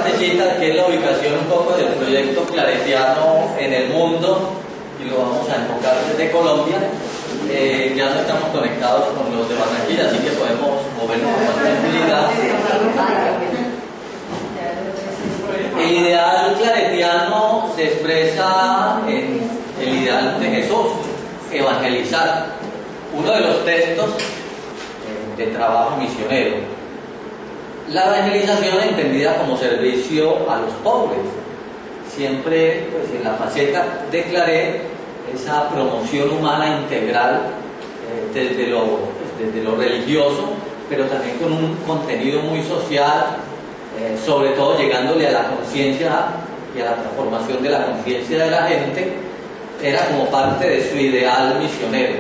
partecita, que es la ubicación un poco del proyecto claretiano en el mundo, y lo vamos a enfocar desde Colombia. Ya no estamos conectados con los de Barranquilla, así que podemos movernos con más tranquilidad. El ideal claretiano se expresa en el ideal de Jesús, evangelizar. Uno de los textos de trabajo misionero. La evangelización entendida como servicio a los pobres. Siempre pues, en la faceta de Claret, esa promoción humana integral desde lo religioso, pero también con un contenido muy social, sobre todo llegándole a la conciencia y a la transformación de la conciencia de la gente, era como parte de su ideal misionero.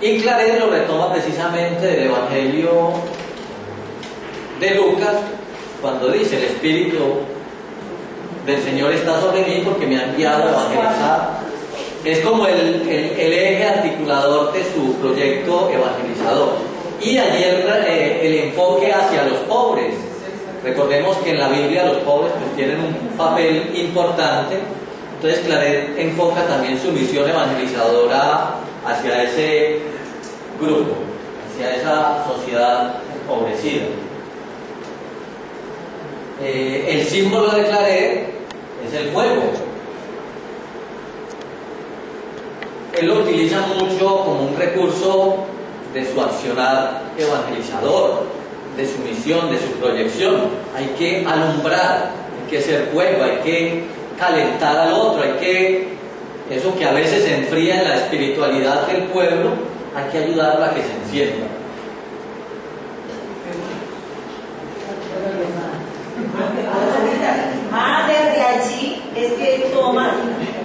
Y Claret lo retoma precisamente del Evangelio de Lucas, cuando dice: el Espíritu del Señor está sobre mí porque me ha enviado a evangelizar. Es como el eje articulador de su proyecto evangelizador. Y allí el enfoque hacia los pobres. Recordemos que en la Biblia los pobres pues, tienen un papel importante. Entonces Claret enfoca también su misión evangelizadora hacia ese grupo, hacia esa sociedad empobrecida. El símbolo de Claret es el fuego. Él lo utiliza mucho como un recurso de su accionar evangelizador, de su misión, de su proyección. Hay que alumbrar, hay que ser fuego, hay que calentar al otro, hay que, eso que a veces se enfría en la espiritualidad del pueblo, hay que ayudarlo a que se encienda. Desde allí es que toma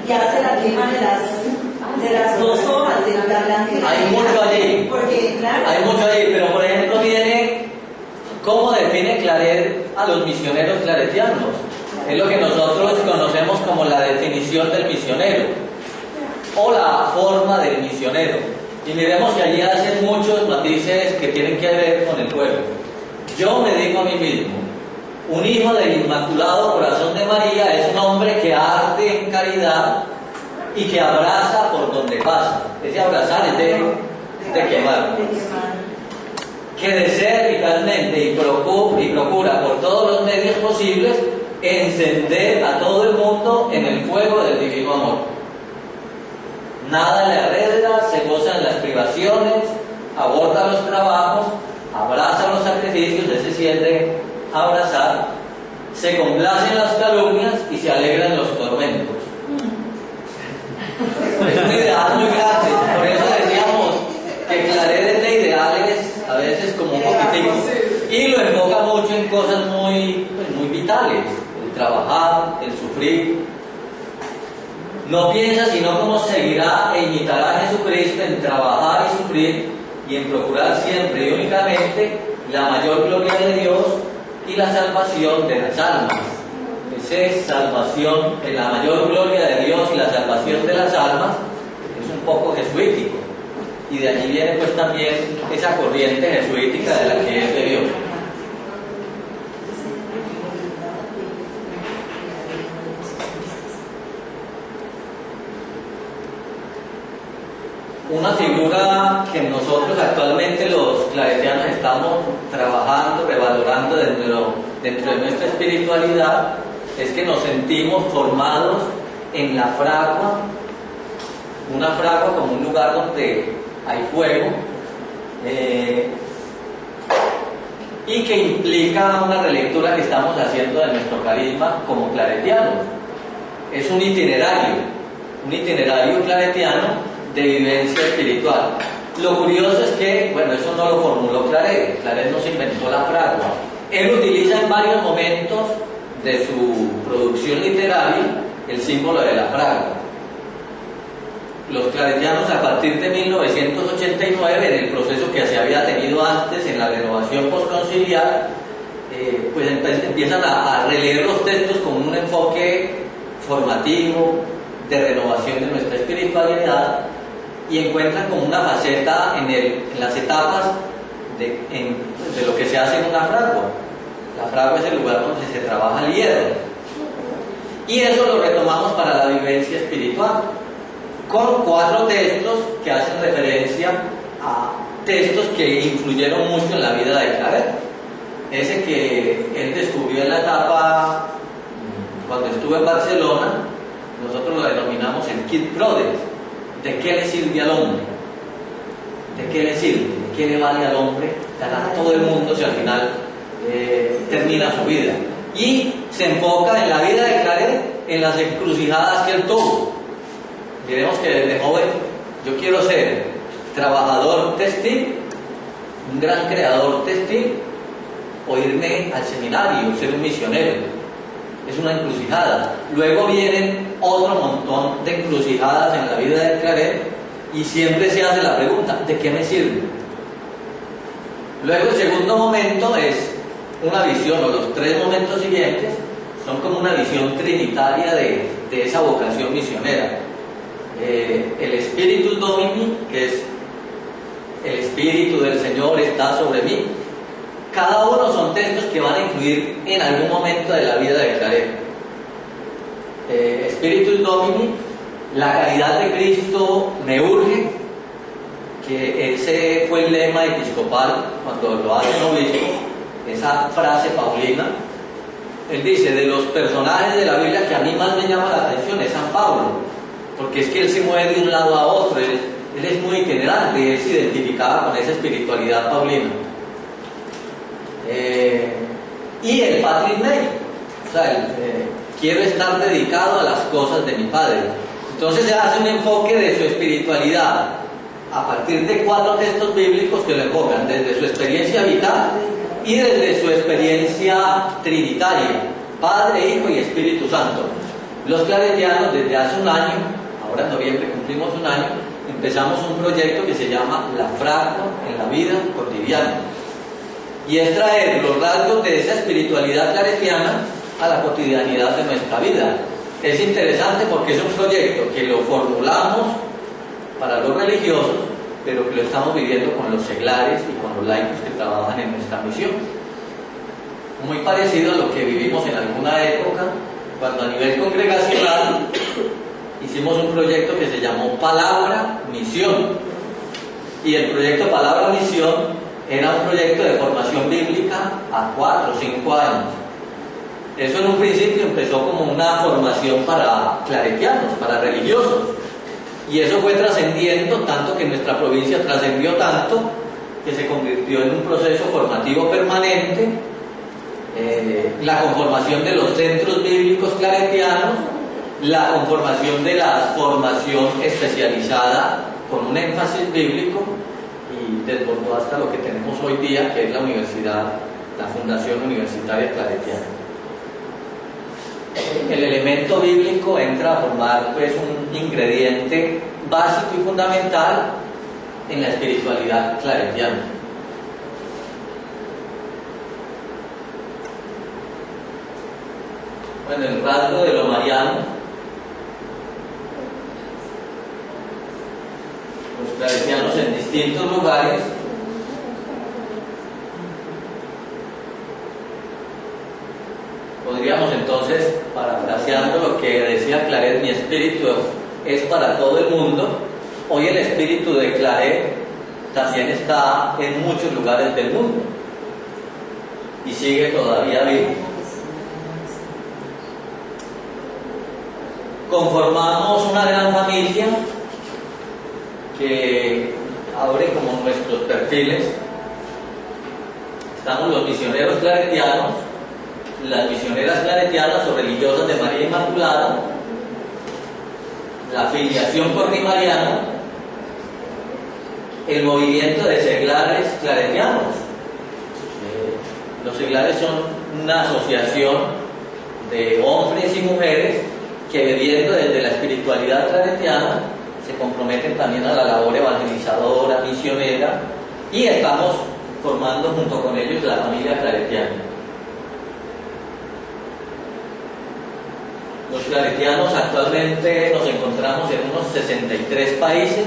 y hace la quema de las dos hojas de la blanca. Hay mucho allí, porque, claro, hay mucho allí, pero por ejemplo viene cómo define Claret a los misioneros claretianos. Es lo que nosotros conocemos como la definición del misionero o la forma del misionero. Y miremos que allí hacen muchos matices que tienen que ver con el pueblo. Yo me digo a mí mismo: un hijo del Inmaculado Corazón de María es un hombre que arde en caridad y que abraza por donde pasa. Ese abrazar es de quemar. Que desea eficazmente y procura por todos los medios posibles encender a todo el mundo en el fuego del divino amor. Nada le arredra, se goza en las privaciones, aborda los trabajos, abraza los sacrificios, ese sí es de abrazar, se complace en las calumnias y se alegra en los tormentos. Es un ideal muy grande, por eso decíamos que Claret es de ideales a veces como un poquitico, y lo enfoca mucho en cosas muy vitales: el trabajar, el sufrir. No piensa sino cómo seguirá e imitará a Jesucristo en trabajar y sufrir y en procurar siempre y únicamente la mayor gloria de Dios y la salvación de las almas. Esa es salvación, la mayor gloria de Dios y la salvación de las almas, es un poco jesuítico. Y de allí viene pues también esa corriente jesuítica de la que él bebió. Una figura que nosotros actualmente los claretianos estamos trabajando, revalorando dentro de nuestra espiritualidad, es que nos sentimos formados en la fragua, una fragua como un lugar donde hay fuego, y que implica una relectura que estamos haciendo de nuestro carisma como claretianos. Es un itinerario claretiano de vivencia espiritual. Lo curioso es que, bueno, eso no lo formuló Claret. Claret no se inventó la fragua. Él utiliza en varios momentos de su producción literaria el símbolo de la fragua. Los claretianos, a partir de 1989, en el proceso que se había tenido antes en la renovación postconciliar, pues empiezan a releer los textos con un enfoque formativo, de renovación de nuestra espiritualidad, y encuentran como una faceta en las etapas de lo que se hace en una fragua. La fragua es el lugar donde se trabaja el hierro. Y eso lo retomamos para la vivencia espiritual, con 4 textos que hacen referencia a textos que influyeron mucho en la vida de Claret. Ese que él descubrió en la etapa, cuando estuvo en Barcelona, nosotros lo denominamos el Kit Brothers. ¿De qué le sirve al hombre? ¿De qué le sirve? ¿De qué le vale al hombre ganar todo el mundo si al final termina su vida? Y se enfoca en la vida de Claret, en las encrucijadas que él tuvo. Diremos que desde joven yo quiero ser trabajador textil, un gran creador textil, o irme al seminario, ser un misionero. Es una encrucijada. Luego vienen otro montón de encrucijadas en la vida de Claret y siempre se hace la pregunta, ¿de qué me sirve? Luego el segundo momento es una visión, o los 3 momentos siguientes son como una visión trinitaria de esa vocación misionera. El Spiritus Domini, que es el Espíritu del Señor está sobre mí. Cada uno son textos que van a influir en algún momento de la vida de Claret. Spiritus Domini, la caridad de Cristo me urge, que ese fue el lema episcopal cuando lo hace un obispo, esa frase paulina. Él dice, de los personajes de la Biblia que a mí más me llama la atención es San Pablo, porque es que él se mueve de un lado a otro, él es muy itinerante, él se identificaba con esa espiritualidad paulina. Y el Patris Mei, o sea, quiero estar dedicado a las cosas de mi Padre. Entonces se hace un enfoque de su espiritualidad a partir de 4 textos bíblicos que lo enfocan desde su experiencia vital y desde su experiencia trinitaria, Padre, Hijo y Espíritu Santo. Los claretianos desde hace un año, ahora en noviembre cumplimos un año, empezamos un proyecto que se llama La Fragua en la vida cotidiana. Y es traer los rasgos de esa espiritualidad claretiana a la cotidianidad de nuestra vida. Es interesante porque es un proyecto que lo formulamos para los religiosos, pero que lo estamos viviendo con los seglares y con los laicos que trabajan en nuestra misión. Muy parecido a lo que vivimos en alguna época, cuando a nivel congregacional hicimos un proyecto que se llamó Palabra Misión. Y el proyecto Palabra Misión era un proyecto de formación bíblica a 4 o 5 años. Eso en un principio empezó como una formación para claretianos, para religiosos. Y eso fue trascendiendo tanto que nuestra provincia trascendió tanto que se convirtió en un proceso formativo permanente. La conformación de los centros bíblicos claretianos, la conformación de la formación especializada con un énfasis bíblico y desbordó hasta lo que tenemos hoy día, que es la universidad, la Fundación Universitaria Claretiana. El elemento bíblico entra a formar pues un ingrediente básico y fundamental en la espiritualidad claretiana. Bueno, el rasgo de lo mariano, los claretianos en distintos lugares podríamos entonces, parafraseando lo que decía Claret, mi espíritu es para todo el mundo. Hoy el espíritu de Claret también está en muchos lugares del mundo y sigue todavía vivo. Conformamos una gran familia que abre como nuestros perfiles. Estamos los misioneros claretianos, las misioneras claretianas o religiosas de María Inmaculada, la filiación cornimariana, el movimiento de seglares claretianos. Los seglares son una asociación de hombres y mujeres que, bebiendo desde la espiritualidad claretiana, se comprometen también a la labor evangelizadora, misionera, y estamos formando junto con ellos la familia claretiana. Los claretianos actualmente nos encontramos en unos 63 países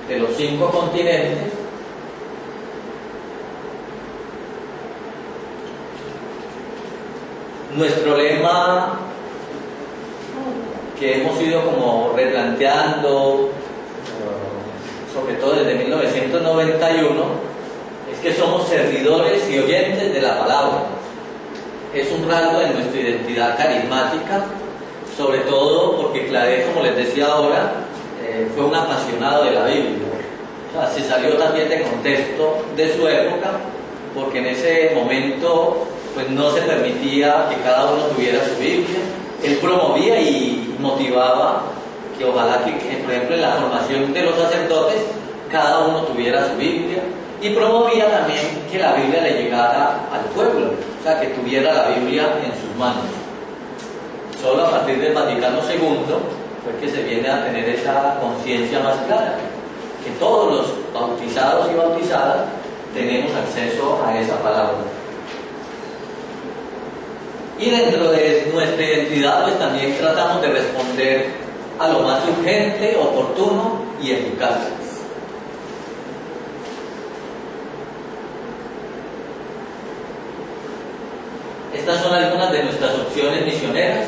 de los 5 continentes. Nuestro lema, que hemos ido como replanteando, sobre todo desde 1991, es que somos servidores y oyentes de la palabra. Es un rasgo de nuestra identidad carismática, sobre todo porque Claret, como les decía ahora, fue un apasionado de la Biblia. O sea, se salió también de contexto de su época, porque en ese momento pues no se permitía que cada uno tuviera su Biblia. Él promovía y motivaba que ojalá que, por ejemplo, en la formación de los sacerdotes, cada uno tuviera su Biblia, y promovía también que la Biblia le llegara al pueblo, o sea, que tuviera la Biblia en sus manos. Solo a partir del Vaticano II fue que se viene a tener esa conciencia más clara, que todos los bautizados y bautizadas tenemos acceso a esa palabra. Y dentro de nuestra identidad pues también tratamos de responder a lo más urgente, oportuno y eficaz. Estas son algunas de nuestras opciones misioneras.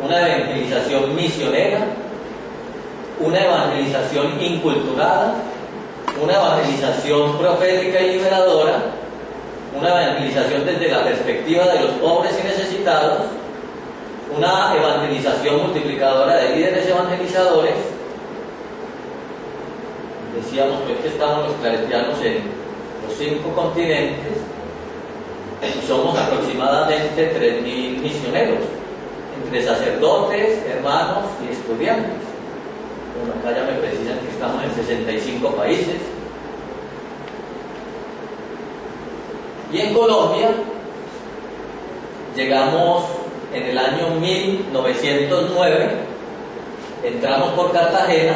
Una evangelización misionera, una evangelización inculturada, una evangelización profética y liberadora, una evangelización desde la perspectiva de los pobres y necesitados, una evangelización multiplicadora de líderes evangelizadores. Decíamos pues que estamos los claretianos en los 5 continentes y somos aproximadamente 3.000 misioneros, entre sacerdotes, hermanos y estudiantes. Bueno, acá ya me precisan que estamos en 65 países. Y en Colombia llegamos en el año 1909, entramos por Cartagena,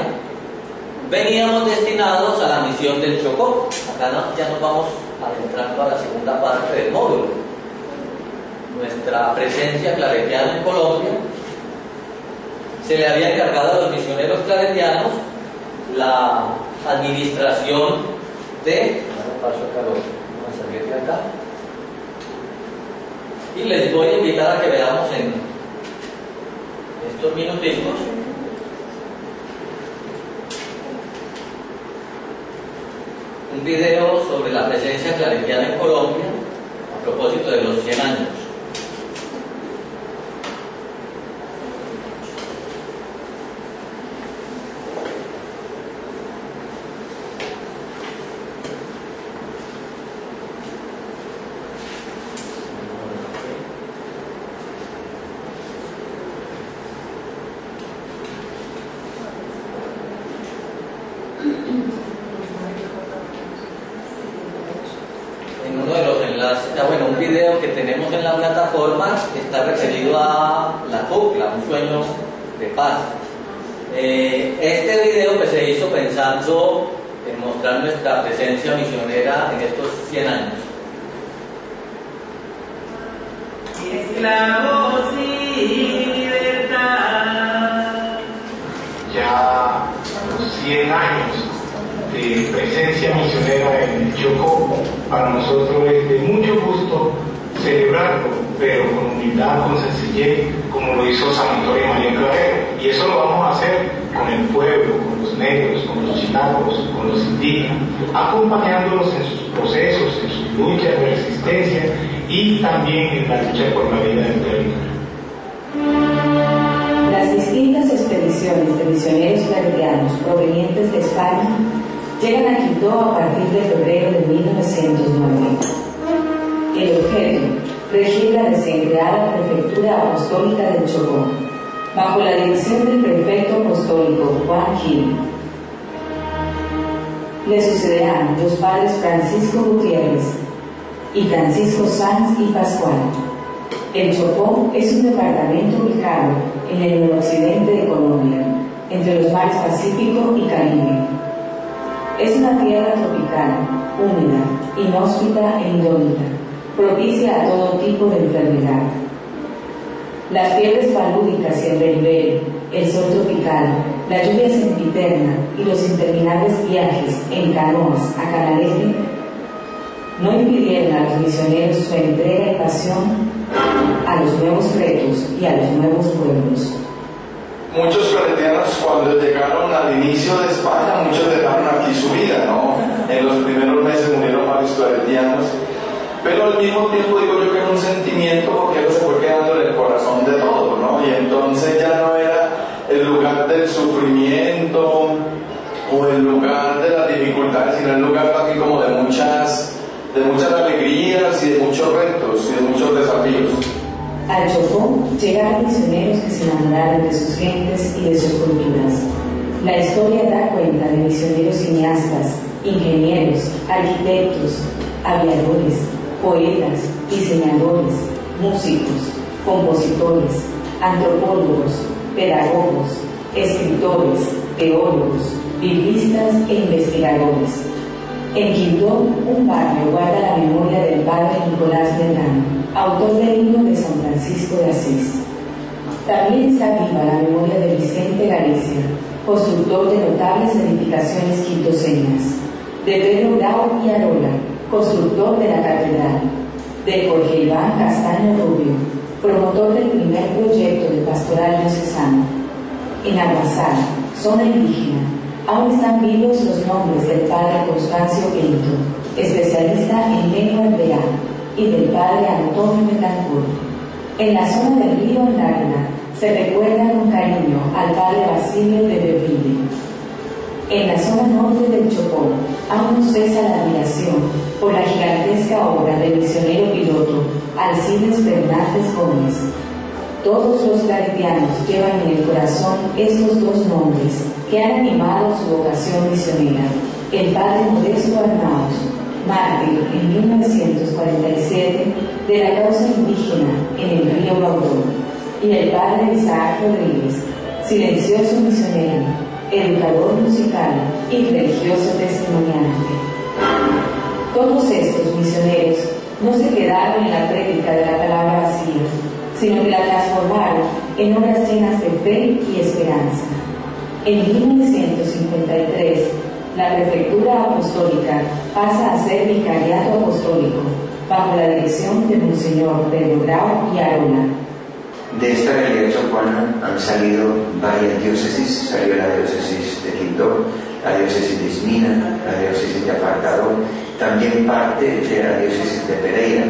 veníamos destinados a la misión del Chocó. Acá ya nos vamos adentrando a la segunda parte del módulo. Nuestra presencia claretiana en Colombia, se le había encargado a los misioneros claretianos la administración de... acá. Y les voy a invitar a que veamos en estos minutitos un video sobre la presencia claretiana en Colombia a propósito de los 100 años. Un video que tenemos en la plataforma está referido a la CUCLA, un sueño de paz. Este video pues, se hizo pensando en mostrar nuestra presencia misionera en estos 100 años. Esclavos y libertad. Ya 100 años de presencia misionera en el Chocó, para nosotros es de mucho gusto celebrarlo, pero con humildad, con sencillez, como lo hizo San Antonio María Claret. Y eso lo vamos a hacer con el pueblo, con los negros, con los chilanos, con los indígenas, acompañándolos en sus procesos, en sus luchas de resistencia y también en la lucha por la vida del territorio. Las distintas expediciones de misioneros claretianos provenientes de España llegan a Quito a partir de febrero de 1909. El objeto, regir la recién creada Prefectura Apostólica del Chocó, bajo la dirección del prefecto apostólico Juan Gil. Le sucederán los padres Francisco Gutiérrez y Francisco Sanz y Pascual. El Chocó es un departamento ubicado en el noroccidente de Colombia, entre los mares Pacífico y Caribe. Es una tierra tropical, húmeda, inhóspita e indómita, propicia a todo tipo de enfermedad. Las fiebres palúdicas y el berbere, el sol tropical, la lluvia sempiterna y los interminables viajes en canoas a Canaleje no impidieron a los misioneros su entrega y pasión a los nuevos retos y a los nuevos pueblos. Muchos claretianos, cuando llegaron al inicio de España, muchos dejaron aquí su vida, ¿no? En los primeros meses murieron varios claretianos, pero al mismo tiempo digo yo que era un sentimiento, porque eso se fue quedando en el corazón de todos, ¿no? Y entonces ya no era el lugar del sufrimiento o el lugar de las dificultades, sino el lugar aquí como de muchas alegrías y de muchos retos y de muchos desafíos. Al Chocó llegaron misioneros que se enamoraron de sus gentes y de sus culturas. La historia da cuenta de misioneros cineastas, ingenieros, arquitectos, aviadores, poetas, diseñadores, músicos, compositores, antropólogos, pedagogos, escritores, teólogos, biblistas e investigadores. En Quintón, un barrio guarda la memoria del padre Nicolás Beltrán, autor del himno de San Francisco de Asís. También está viva la memoria de Vicente Galicia, constructor de notables edificaciones quintoseñas, de Pedro Grau y Arola, constructor de la catedral, de Jorge Iván Castaño Rubio, promotor del primer proyecto de pastoral diocesano. En Aguasal, zona indígena, aún están vivos los nombres del padre Constancio Pinto, especialista en lengua hebrea, y del padre Antonio Betancourt. En la zona del río Andarna se recuerda con cariño al padre Basilio de Beville. En la zona norte del Chocó aún no cesa la admiración por la gigantesca obra del misionero piloto Alcides Fernández Gómez. Todos los claretianos llevan en el corazón estos dos nombres que han animado su vocación misionera: el padre Modesto Arnauz, mártir en 1947 de la causa indígena en el río Baudó, y el padre Isaac Rodríguez, silencioso misionero, educador musical y religioso testimoniante. Todos estos misioneros no se quedaron en la prédica de la palabra vacía, sino que la transformaron en obras llenas de fe y esperanza. En 1953, la prefectura apostólica pasa a ser vicariato apostólico, bajo la dirección de Monseñor Pedro Grau y Arola. De esta realidad chocuana han salido varias diócesis. Salió la diócesis de Quindó, la diócesis de Ismina, la diócesis de Apartador, también parte de la diócesis de Pereira.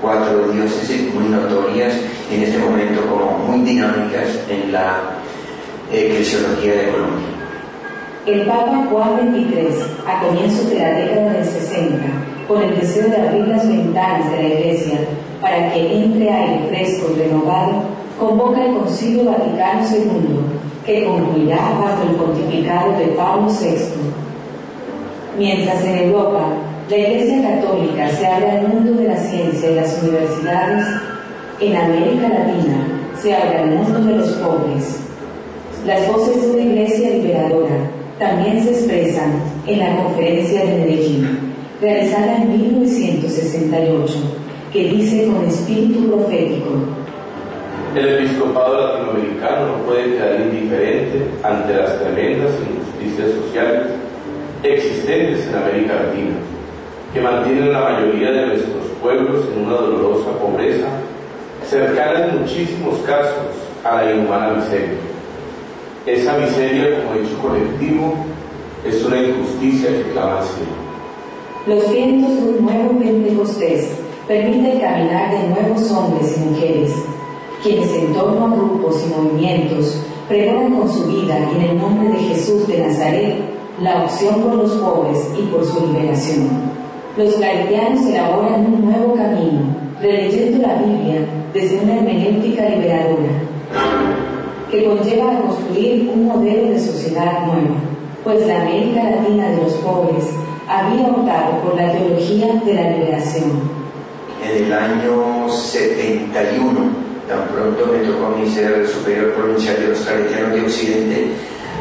4 diócesis muy notorias en este momento, como muy dinámicas en la eclesiología de Colombia. El Papa Juan XXIII, a comienzos de la década del 60, con el deseo de abrir las ventanas de la Iglesia para que entre aire fresco y renovado, convoca el Concilio Vaticano II, que concluirá bajo el pontificado de Pablo VI. Mientras en Europa la Iglesia Católica se abre al mundo de la ciencia y las universidades, en América Latina se abre al mundo de los pobres. Las voces de una Iglesia liberadora también se expresan en la Conferencia de Medellín, realizada en 1968, que dice con espíritu profético: el episcopado latinoamericano no puede quedar indiferente ante las tremendas injusticias sociales existentes en América Latina, que mantienen la mayoría de nuestros pueblos en una dolorosa pobreza, cercana en muchísimos casos a la inhumana miseria. Esa miseria, como hecho colectivo, es una injusticia que clama al cielo. Los vientos de un nuevo Pentecostés permiten el caminar de nuevos hombres y mujeres, quienes en torno a grupos y movimientos pregonan con su vida y en el nombre de Jesús de Nazaret la opción por los pobres y por su liberación. Los claretianos elaboran un nuevo camino, releyendo la Biblia desde una hermenéutica liberadora, que conlleva a construir un modelo de sociedad nueva, pues la América Latina de los pobres había optado por la teología de la liberación. En el año 71, tan pronto me tocó a mí ser el superior provincial de los claretianos de Occidente,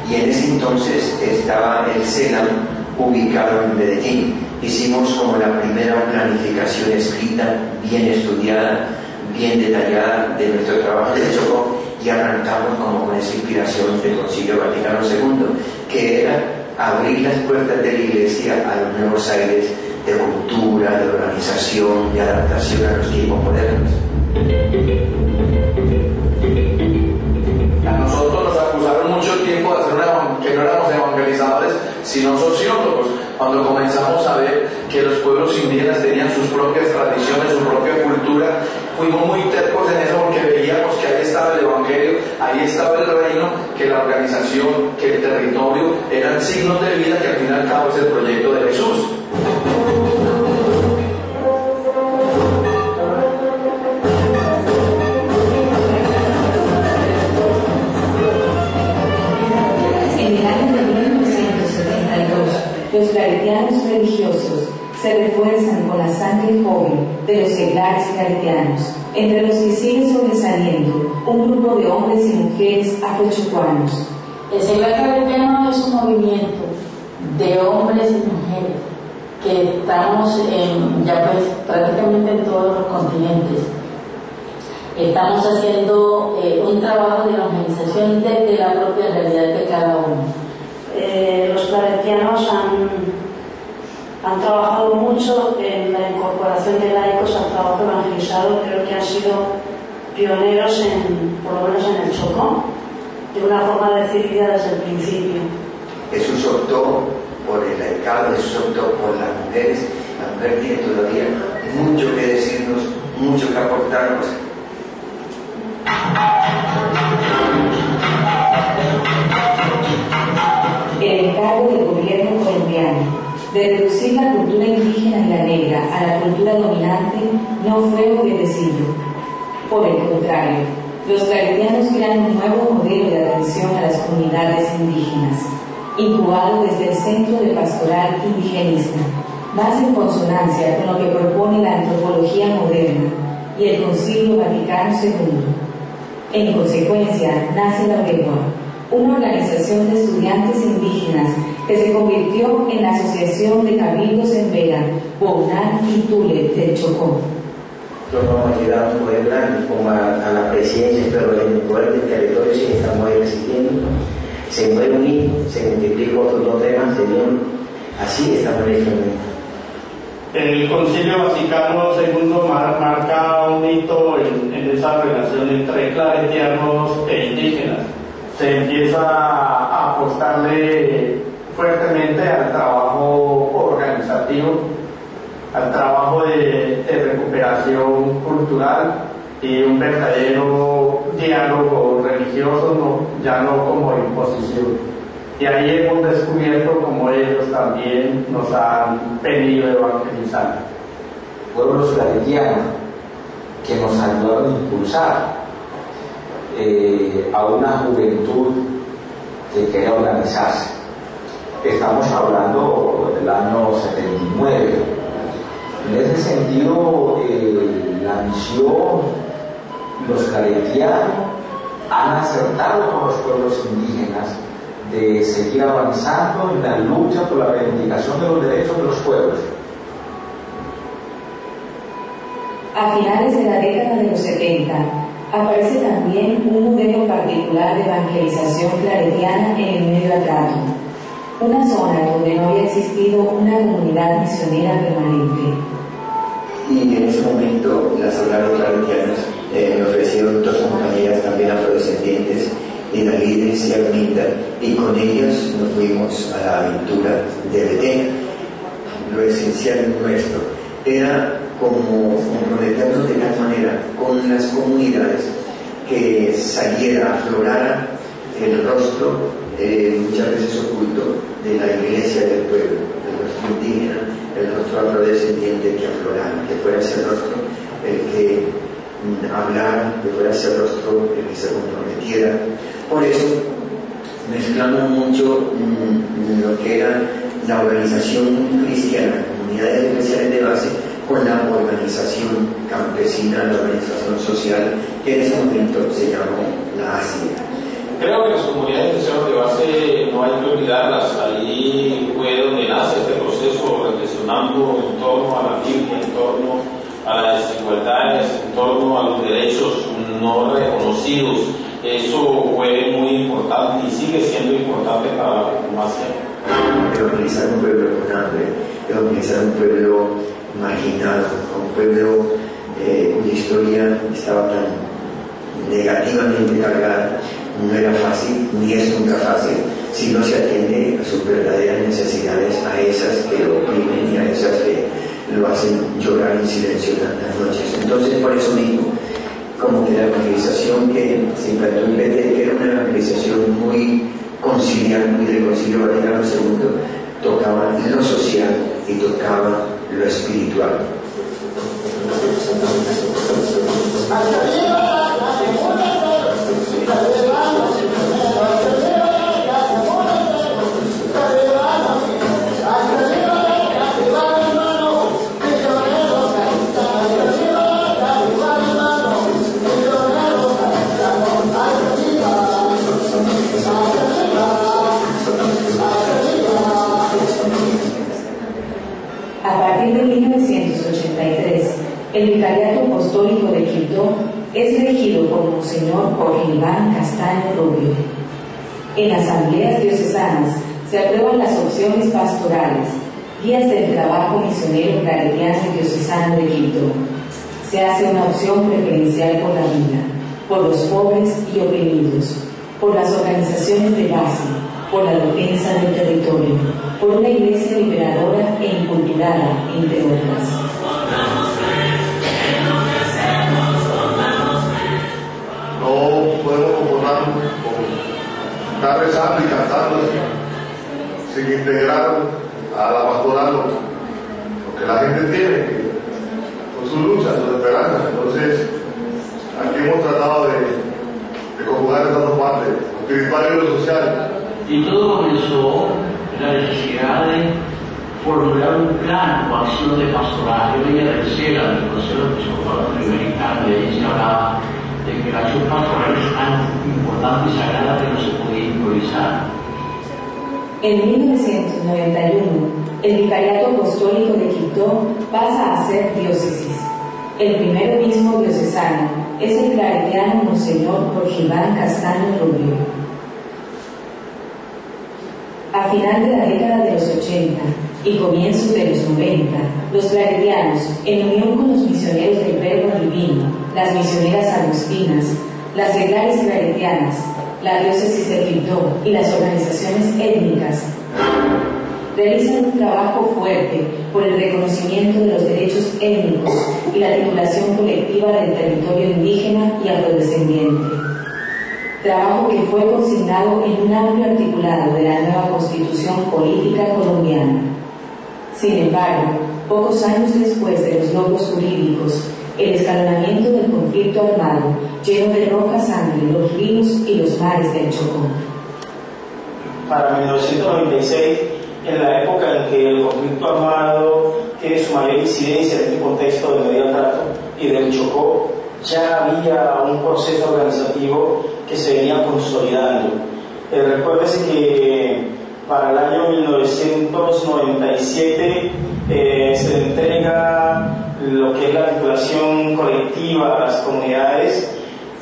y en ese entonces estaba el CELAM ubicado en Medellín. Hicimos como la primera planificación escrita, bien estudiada, bien detallada de nuestro trabajo de Chocó, y arrancamos como con esa inspiración del Concilio Vaticano II, que era abrir las puertas de la iglesia a los nuevos aires de cultura, de organización, de adaptación a los tiempos modernos. A nosotros nos acusaron mucho tiempo de que no éramos evangelizadores, sino sociólogos. Cuando comenzamos a ver que los pueblos indígenas tenían sus propias tradiciones, su propia cultura, fuimos muy tercos en eso porque veíamos que ahí estaba el evangelio, ahí estaba el reino, que la organización, que el territorio eran signos de vida, que al fin y al cabo es el proyecto de Jesús. En el año de 1972, los claretianos religiosos se refuerzan con la sangre joven de los seglares claretianos, entre los que sigue sobresaliendo un grupo de hombres y mujeres afrochucuanos. El seglar claretiano es un movimiento de hombres y mujeres que estamos ya pues prácticamente en todos los continentes. Estamos haciendo un trabajo de evangelización desde la propia realidad de cada uno. Los claretianos han trabajado mucho en la incorporación de laicos al trabajo evangelizado. Creo que han sido pioneros, por lo menos en el Chocó, de una forma decidida desde el principio. Jesús optó por el laicado, Jesús optó por las mujeres. La mujer tiene todavía mucho que decirnos, mucho que aportarnos. El encargo del gobierno colombiano de reducir la cultura indígena y la negra a la cultura dominante no fue obedecido. Por el contrario, los claretianos crean un nuevo modelo de atención a las comunidades indígenas, incubado desde el Centro de Pastoral Indigenista, más en consonancia con lo que propone la antropología moderna y el Concilio Vaticano II. En consecuencia, nace la UREGUA, una organización de estudiantes indígenas que se convirtió en la Asociación de Cabildos en Vera, Bounal y Tule del Chocó. Nosotros no hemos llegado a poder como a la presidencia, pero en el poder del territorio sí estamos ahí resistiendo. Se mueve un hijo, se multiplica otros dos temas, así estamos en este momento. El Concilio Vaticano II marca un hito en esa relación entre claretianos e indígenas. Se empieza a apostarle fuertemente al trabajo organizativo, al trabajo de recuperación cultural y un verdadero diálogo religioso, ya no como imposición. Y ahí hemos descubierto cómo ellos también nos han venido evangelizando. Pueblos claretianos que nos ayudaron a impulsar a una juventud que quería organizarse. Estamos hablando del año 79. En ese sentido, la misión, los claretianos han acertado con los pueblos indígenas de seguir avanzando en la lucha por la reivindicación de los derechos de los pueblos. A finales de la década de los 70, aparece también un modelo particular de evangelización claretiana en el Medio Atrato, una zona donde no había existido una comunidad misionera permanente. Y en ese momento las Sagradas Claretianas me ofrecieron dos compañeras también afrodescendientes, Lidalides y Arminda, y con ellas nos fuimos a la aventura de Betén. Lo esencial nuestro era como comprometernos de tal manera con las comunidades que saliera, aflorara el rostro, muchas veces oculto, de la iglesia del pueblo, del rostro indígena, el rostro afrodescendiente que aflorara, que fuera ese rostro el que hablara, que fuera ese rostro el que se comprometiera. Por eso mezclamos mucho lo que era la organización cristiana, comunidades eclesiales de base, con la organización campesina, la organización social, que en ese momento se llamó la ASIA. Creo que las comunidades cristianas de base no hay que olvidarlas. Ahí fue donde nace este proceso, reflexionando en torno a la Biblia, en torno a las desigualdades, en torno a los derechos no reconocidos. Eso fue muy importante y sigue siendo importante para la diplomacia. evangelizar un pueblo con hambre, evangelizar un pueblo marginado, un pueblo cuya historia estaba tan negativamente cargada. No era fácil, ni es nunca fácil, si no se atiende a sus verdaderas necesidades, a esas que lo oprimen y a esas que lo hacen llorar en silencio tantas noches. Entonces, por eso mismo, como que la evangelización que se implantó en Betel, que era una evangelización muy conciliar, muy del Concilio Vaticano II, tocaba lo social y tocaba lo espiritual. A partir de 1983, el Vicariato Apostólico de Quibdó es regido por Monseñor Jorge Iván Castaño Rubio. En asambleas diocesanas se aprueban las opciones pastorales, guías del trabajo misionero claretiano y diocesano de Quibdó. Se hace una opción preferencial por la vida, por los pobres y oprimidos, por las organizaciones de base, por la defensa del territorio, por una iglesia liberadora e inculturada, entre otras. No podemos conformarnos con estar rezando y cantando sin integrar a la pastoral lo que la gente tiene, con sus luchas, sus esperanzas. Entonces, aquí hemos tratado de conjugar estas dos partes, lo espiritual y lo social. Y todo comenzó en la necesidad de formular un plan o acción de pastoral. Yo venía del CELA, del Consejo Episcopal Latinoamericano, y ahí se hablaba de que la acción pastoral es tan importante y sagrada que no se podía improvisar. En 1991, el Vicariato Apostólico de Quibdó pasa a ser diócesis. El primer obispo diocesano es el claretiano Monseñor Jorge Iván Castaño Rubio. A final de la década de los 80 y comienzos de los 90, los claretianos, en unión con los misioneros del Verbo Divino, las misioneras agustinas, las seglares claretianas, la diócesis de Quibdó y las organizaciones étnicas, realizan un trabajo fuerte por el reconocimiento de los derechos étnicos y la titulación colectiva del territorio indígena y afrodescendiente. Trabajo que fue consignado en un amplio articulado de la nueva Constitución Política Colombiana. Sin embargo, pocos años después de los logros jurídicos, el escalonamiento del conflicto armado llenó de roja sangre los ríos y los mares del Chocó. Para 1996, en la época en que el conflicto armado tiene su mayor incidencia en este contexto del Medio Trato y del Chocó, ya había un proceso organizativo que se venía consolidando. Recuérdese que para el año 1997 se entrega lo que es la titulación colectiva a las comunidades,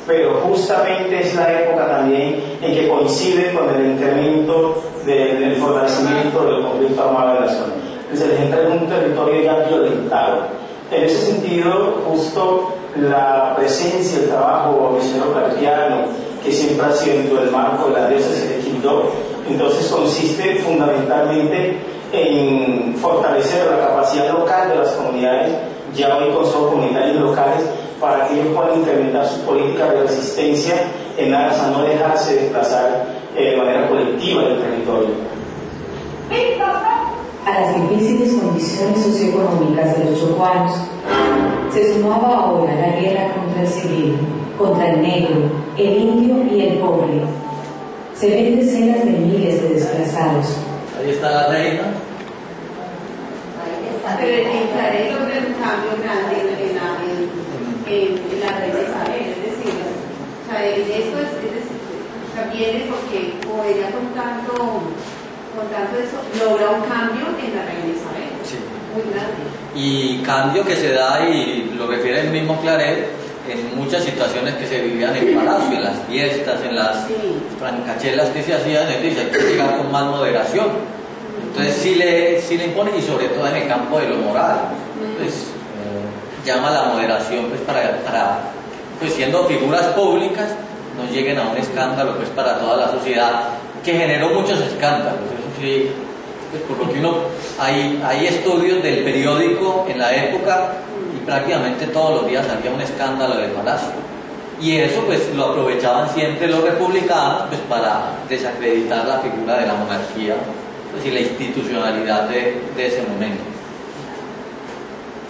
pero justamente es la época también en que coincide con el incremento del fortalecimiento del conflicto armado en la zona. Se les entrega un territorio ya violentado. En ese sentido, justo la presencia, el trabajo misionero claretiano, que siempre ha sido dentro del marco de la diócesis de Quibdó, entonces consiste fundamentalmente en fortalecer la capacidad local de las comunidades, ya hoy con sus comunitarios locales, para que ellos puedan incrementar su política de resistencia en aras a no dejarse desplazar de manera colectiva del territorio. A las difíciles condiciones socioeconómicas de los chocuanos se sumaba ahora la guerra contra el civil, contra el negro, el indio y el pobre. Se ven decenas de miles de desplazados. Ahí está la reina. Pero en Claret hubo un cambio grande en la reina Isabel, es decir, o sea, en esto también es porque como ella con tanto eso logra un cambio en la reina Isabel, sí, muy grande. Y cambio que se da, y lo refiere el mismo Claret, en muchas situaciones que se vivían en Palacio, en las fiestas, en las francachelas que se hacían. Él dice, hay que llegar con más moderación, Entonces sí le impone, y sobre todo en el campo de lo moral, pues llama a la moderación pues para pues siendo figuras públicas no lleguen a un escándalo pues para toda la sociedad, que generó muchos escándalos. Eso sí, pues por lo que hay estudios del periódico en la época y prácticamente todos los días había un escándalo del palacio, y eso pues lo aprovechaban siempre los republicanos pues para desacreditar la figura de la monarquía pues, y la institucionalidad de ese momento.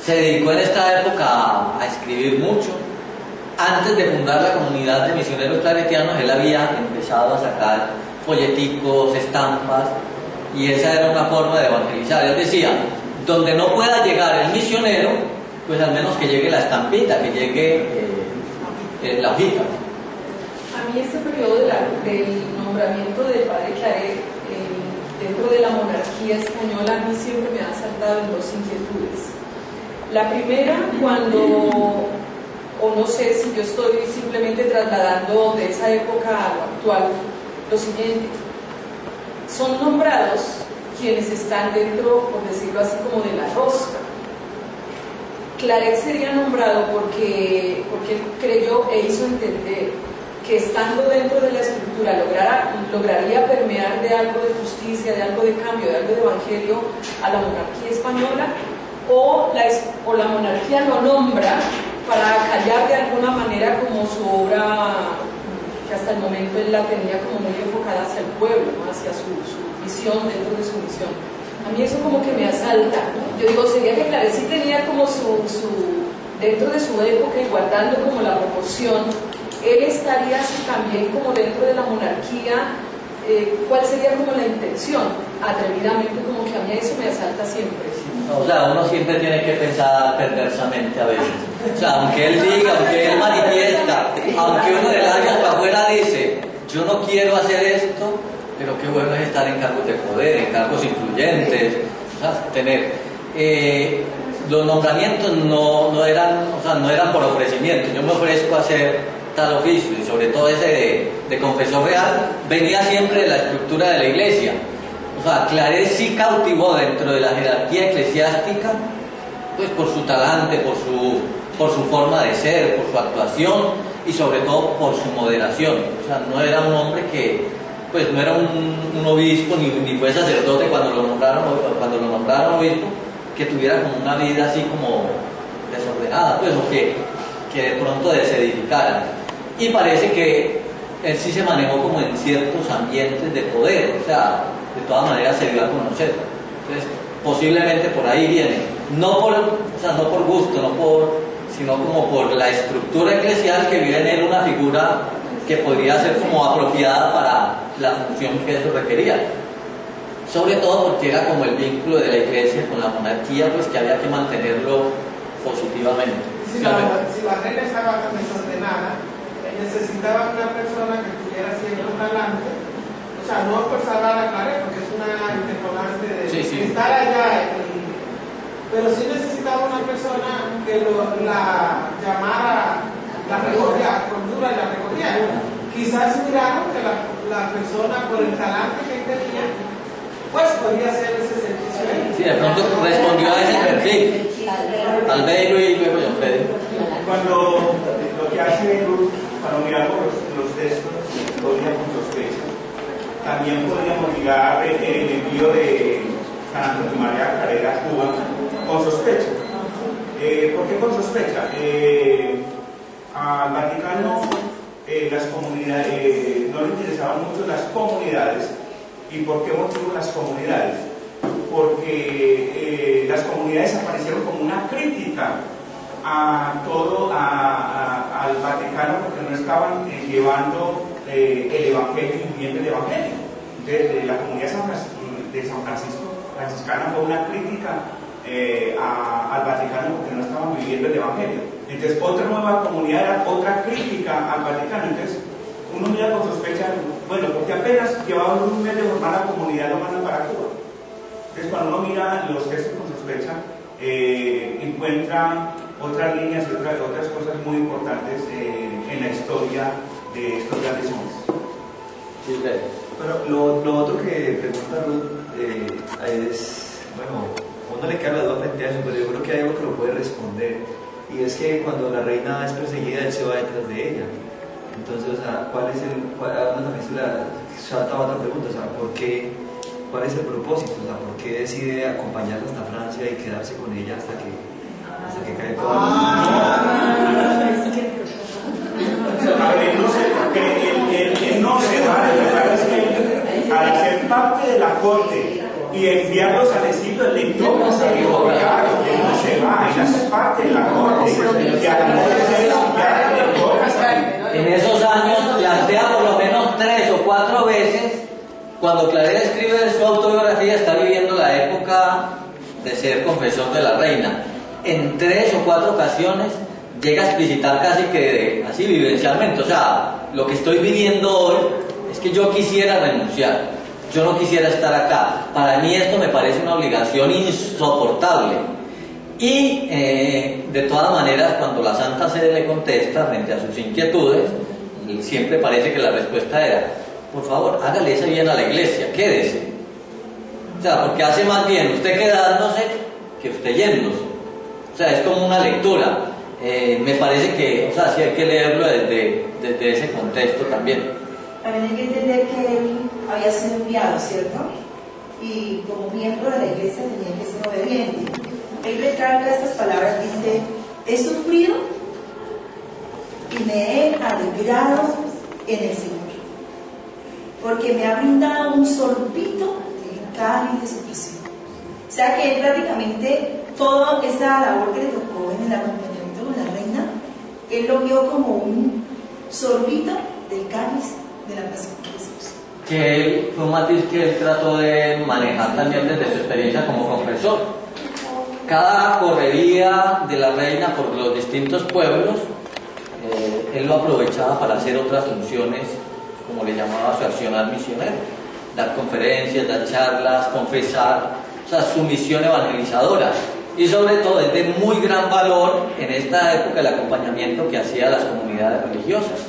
Se dedicó en esta época a escribir mucho. Antes de fundar la comunidad de misioneros claretianos, él había empezado a sacar folleticos, estampas, y esa era una forma de evangelizar. Él decía, donde no pueda llegar el misionero, pues al menos que llegue la estampita, que llegue la hojita. A mí este periodo del nombramiento del padre Claret dentro de la monarquía española, a mí siempre me han saltado en dos inquietudes. La primera, cuando, o no sé si yo estoy simplemente trasladando de esa época a lo actual, lo siguiente: son nombrados quienes están dentro, por decirlo así, como de la rosca. Claret sería nombrado porque él creyó e hizo entender que estando dentro de la estructura lograría permear de algo de justicia, de algo de cambio, de algo de evangelio a la monarquía española, o la monarquía lo nombra para callar de alguna manera como su obra, que hasta el momento él la tenía como muy enfocada hacia el pueblo, ¿no? Hacia su visión, dentro de su visión. A mí eso como que me asalta. Yo digo, sería que Claret sí tenía como dentro de su época y guardando como la proporción, él estaría así también como dentro de la monarquía. ¿Cuál sería como la intención? Atrevidamente, como que a mí eso me asalta siempre. O sea, uno siempre tiene que pensar perversamente a veces. O sea, aunque él diga, aunque él manifiesta, aunque uno de labios para afuera dice, yo no quiero hacer esto, pero qué bueno es estar en cargos de poder, en cargos influyentes, o sea, tener. Los nombramientos no eran por ofrecimiento. Yo me ofrezco a hacer tal oficio, y sobre todo ese de confesor real, venía siempre de la estructura de la iglesia. O sea, Claret sí cautivó dentro de la jerarquía eclesiástica, pues por su talante, por su forma de ser, por su actuación y sobre todo por su moderación. O sea, no era un hombre que, pues no era un obispo ni fue sacerdote cuando lo nombraron obispo, que tuviera como una vida así como desordenada, pues, o que de pronto desedificara. Y parece que él sí se manejó como en ciertos ambientes de poder, o sea, de todas maneras se dio a conocer. Entonces, posiblemente por ahí viene, no por gusto, sino como por la estructura eclesial, que vive en él una figura que podría ser como apropiada para la función que eso requería. Sobre todo porque era como el vínculo de la iglesia con la monarquía, pues que había que mantenerlo positivamente. Si la reina estaba tan desordenada, necesitaba una persona que tuviera cierto talante, o sea, no por salvar a Claret, porque es una interrogante de estar allá, pero sí necesitaba una persona que la llamara, la recogía, cordura y la recogía. Quizás miraron que la persona, por el talante que tenía, pues podía hacer ese servicio. Sí, de pronto respondió a ese perfil. Albeiro y luego John Pedro. Cuando lo que hace Ruth, cuando miramos los textos, podríamos sospechar. También podríamos mirar el envío de San Antonio María Claret a Cuba con sospecha. ¿Por qué con sospecha? Al Vaticano las comunidades, no le interesaban mucho las comunidades. ¿Y por qué motivo las comunidades? Porque las comunidades aparecieron como una crítica a todo, al Vaticano, porque no estaban llevando el Evangelio, incluyendo el Evangelio. Entonces, la comunidad de San Francisco, franciscana, fue una crítica al Vaticano porque no estaban viviendo el Evangelio. Entonces, otra nueva comunidad era otra crítica al Vaticano. Entonces, uno mira con sospecha, bueno, porque apenas llevaban un mes de formar la comunidad, lo mandan para Cuba. Entonces, cuando uno mira los textos con sospecha, encuentra otras líneas y otras cosas muy importantes en la historia de estos grandes hombres. Sí, pero lo otro que pregunta Ruth bueno, uno le queda la duda frente a eso, pero yo creo que hay algo que lo puede responder, y es que cuando la reina es perseguida, él se va detrás de ella. Entonces, o sea, ¿cuál es uno también se salta otra pregunta, o sea, ¿cuál es el propósito? O sea, ¿por qué decide acompañarla hasta Francia y quedarse con ella hasta que cae toda A ver, él no se va, al ser parte de la corte y enviarlos al exilio, el lector no se dijo, claro, él no se va, él hace parte de la corte, y a la en esos años plantea por lo menos 3 o 4 veces, cuando Claret escribe su autobiografía, está viviendo la época de ser confesor de la reina. En 3 o 4 ocasiones llega a explicitar casi que así vivencialmente, o sea, lo que estoy viviendo hoy es que yo quisiera renunciar, yo no quisiera estar acá, para mí esto me parece una obligación insoportable. Y de todas maneras, cuando la Santa Sede le contesta frente a sus inquietudes, siempre parece que la respuesta era: por favor, hágale ese bien a la iglesia, quédese. O sea, porque hace más bien usted quedándose que usted yéndose. O sea, es como una lectura. Me parece que, o sea, sí hay que leerlo desde ese contexto también. También hay que entender que él había sido enviado, ¿cierto? Y como miembro de la iglesia tenía que ser obediente. Él recalca estas palabras, dice: he sufrido y me he alegrado en el Señor, porque me ha brindado un sorbito del cáliz de su pasión. O sea que él prácticamente toda esta labor que le tocó en el acompañamiento con la reina, él lo vio como un sorbito del cáliz de la pasión de Jesús. Que él, fue un matiz que él trató de manejar también desde su experiencia como confesor. Cada correría de la reina por los distintos pueblos, él lo aprovechaba para hacer otras funciones, como le llamaba su accionar misionero: dar conferencias, dar charlas, confesar, o sea, su misión evangelizadora. Y sobre todo es de muy gran valor en esta época el acompañamiento que hacía a las comunidades religiosas.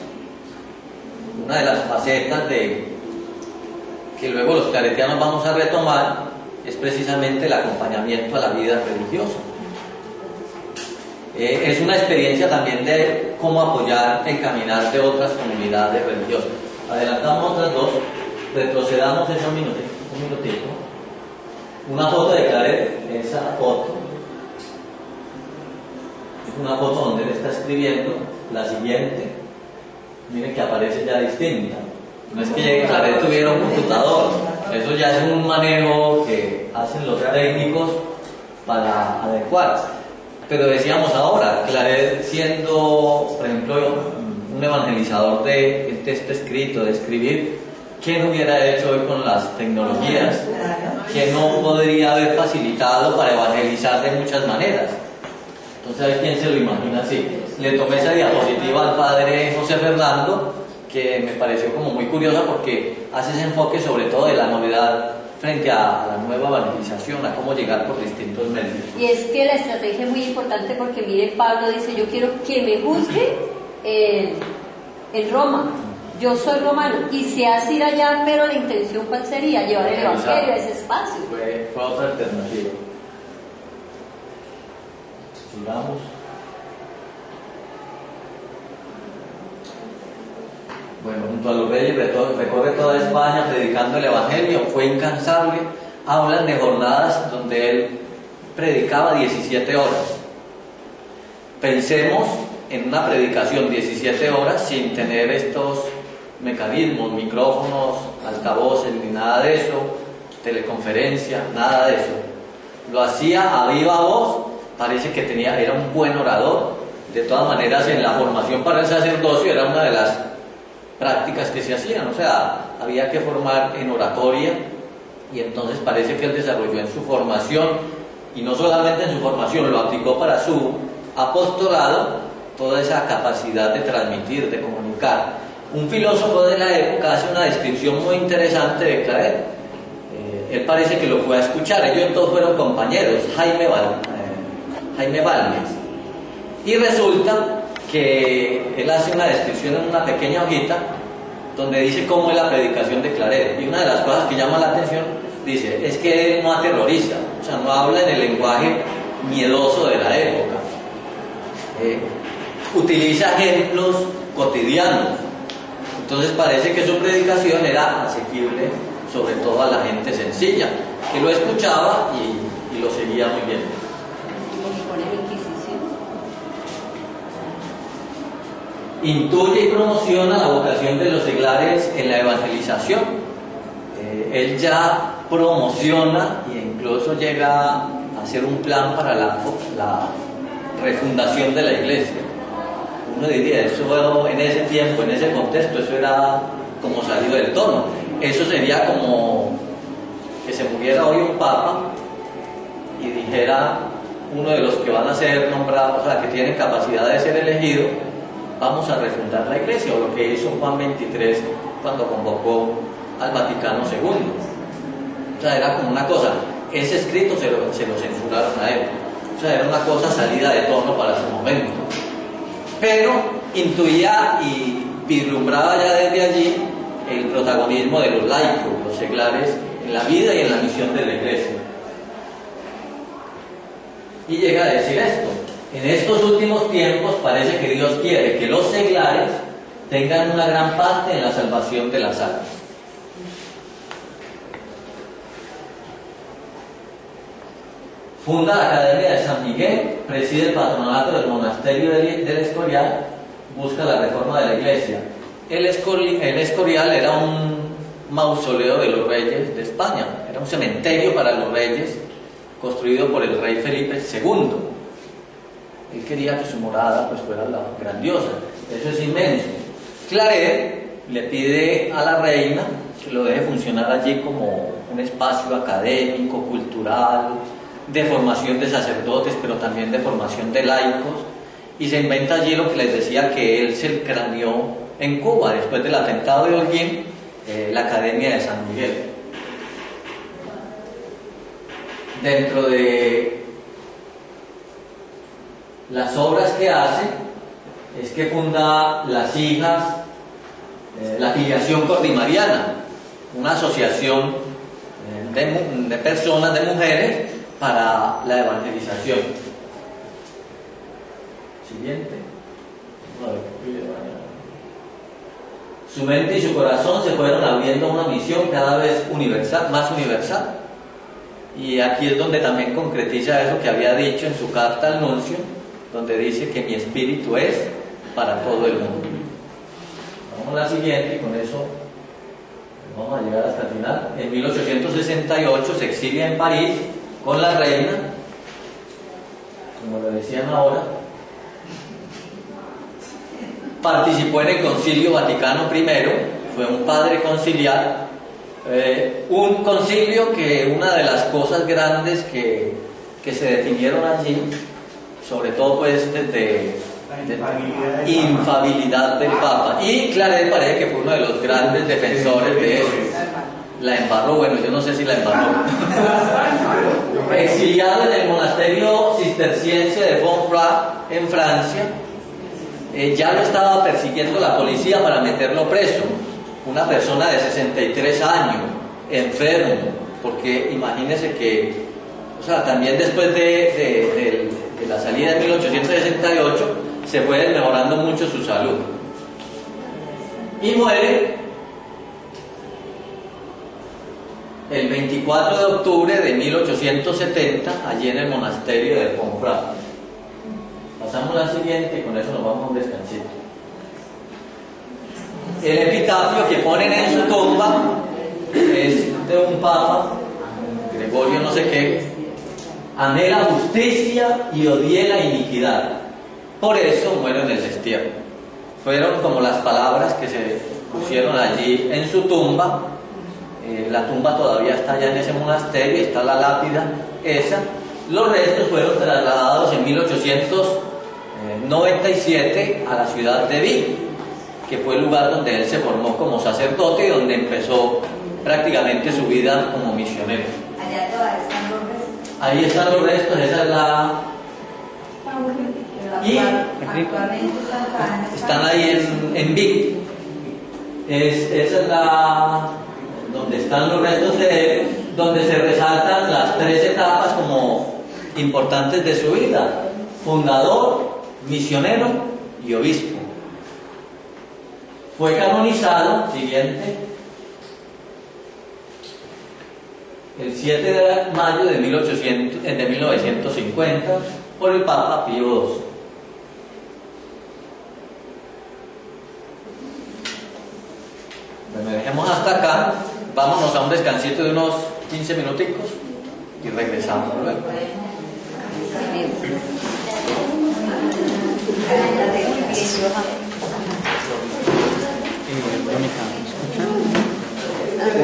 Una de las facetas que luego los claretianos vamos a retomar es precisamente el acompañamiento a la vida religiosa. Es una experiencia también de cómo apoyar el caminar de otras comunidades religiosas. Adelantamos otras dos, retrocedamos un minutito. Una foto de Claret, esa foto es una foto donde él está escribiendo la siguiente. Miren que aparece ya distinta. No es que Claret tuviera un computador, eso ya es un manejo que hacen los técnicos para adecuar. Pero decíamos ahora, Claret siendo, por ejemplo, un evangelizador del texto escrito, de escribir, ¿qué no hubiera hecho hoy con las tecnologías? ¿Qué no podría haber facilitado para evangelizar de muchas maneras? Entonces, ¿quién se lo imagina así? Le tomé esa diapositiva al padre José Fernando, que me pareció como muy curiosa porque hace ese enfoque sobre todo de la novedad frente a la nueva evangelización, a cómo llegar por distintos medios. Y es que la estrategia es muy importante porque mire, Pablo dice: yo quiero que me juzgue en Roma, yo soy romano, y se hace ir allá, pero la intención ¿cuál sería? Llevar el evangelio a ese espacio. Fue otra alternativa. Sigamos. Bueno, junto a los reyes recorre toda España predicando el evangelio, fue incansable. Hablan de jornadas donde él predicaba 17 horas. Pensemos en una predicación 17 horas sin tener estos mecanismos, micrófonos, altavoces, ni nada de eso, teleconferencia, nada de eso. Lo hacía a viva voz, parece que era un buen orador. De todas maneras, en la formación para el sacerdocio era una de las prácticas que se hacían, o sea, había que formar en oratoria, y entonces parece que él desarrolló en su formación, y no solamente en su formación, lo aplicó para su apostolado, toda esa capacidad de transmitir, de comunicar. Un filósofo de la época hace una descripción muy interesante de Claret. Él parece que lo fue a escuchar, ellos dos fueron compañeros, Jaime Balmes, y resulta que él hace una descripción en una pequeña hojita donde dice cómo es la predicación de Claret, y una de las cosas que llama la atención dice, es que él no aterroriza, o sea, no habla en el lenguaje miedoso de la época. Utiliza ejemplos cotidianos. Entonces parece que su predicación era asequible sobre todo a la gente sencilla, que lo escuchaba y lo seguía muy bien. Intuye y promociona la vocación de los seglares en la evangelización. Él ya promociona e incluso llega a hacer un plan para la refundación de la iglesia. Uno diría, eso en ese tiempo, en ese contexto, eso era como salido del tono. Eso sería como que se muriera hoy un papa y dijera uno de los que van a ser nombrados, o sea, que tienen capacidad de ser elegidos, vamos a refundar la iglesia, o lo que hizo Juan XXIII cuando convocó al Vaticano II. O sea, era como una cosa, ese escrito se lo censuraron a él. O sea, era una cosa salida de tono para su momento. Pero intuía y vislumbraba ya desde allí el protagonismo de los laicos, los seglares, en la vida y en la misión de la iglesia. Y llega a decir esto: en estos últimos tiempos parece que Dios quiere que los seglares tengan una gran parte en la salvación de las almas. Funda la Academia de San Miguel, preside el patronato del monasterio del Escorial, busca la reforma de la iglesia. El Escorial era un mausoleo de los reyes de España, era un cementerio para los reyes construido por el rey Felipe II. Él quería que su morada pues fuera la grandiosa, eso es inmenso. Claret le pide a la reina que lo deje funcionar allí como un espacio académico, cultural, de formación de sacerdotes, pero también de formación de laicos, y se inventa allí lo que les decía que él se craneó en Cuba después del atentado de Holguín, la Academia de San Miguel. Dentro de las obras que hace es que funda las hijas, la Filiación Cordimariana, una asociación de personas, de mujeres, para la evangelización. Siguiente. Su mente y su corazón se fueron abriendo a una misión cada vez más universal. Y aquí es donde también concretiza eso que había dicho en su carta al nuncio, donde dice que mi espíritu es para todo el mundo. Vamos a la siguiente y con eso vamos a llegar hasta el final. En 1868 se exilia en París con la reina, como lo decían ahora. Participó en el Concilio Vaticano I, fue un padre conciliar, un concilio que una de las cosas grandes que se definieron allí, sobre todo pues desde la infabilidad del Papa, y Claret parece que fue uno de los grandes defensores de eso. La embarró, bueno, yo no sé si la embarró. Exiliado en el monasterio cisterciense de Fontfroid en Francia, ya lo estaba persiguiendo la policía para meterlo preso. Una persona de 63 años, enfermo, porque imagínense que, o sea, también después de la salida de 1868 se fue mejorando mucho su salud. Y muere el 24 de octubre de 1870, allí en el monasterio de Fontfroid. Pasamos a la siguiente y con eso nos vamos a un descansito. El epitafio que ponen en su tumba es de un papa, Gregorio no sé qué: anhela justicia y odia la iniquidad, por eso muere en el destierro. Fueron como las palabras que se pusieron allí en su tumba. La tumba todavía está allá en ese monasterio, está la lápida esa. Los restos fueron trasladados en 1897 a la ciudad de Vic, que fue el lugar donde él se formó como sacerdote y donde empezó prácticamente su vida como misionero. Allá todavía están los restos. Ahí están los restos, esa es la... Y actualmente están ahí en Vic. Esa es la... donde están los restos de él. donde se resaltan las 3 etapas como importantes de su vida: fundador, misionero y obispo. Fue canonizado, siguiente, el 7 de mayo de 1950 por el Papa Pío XII. Bueno, dejemos hasta acá, vámonos a un descansito de unos 15 minuticos y regresamos luego.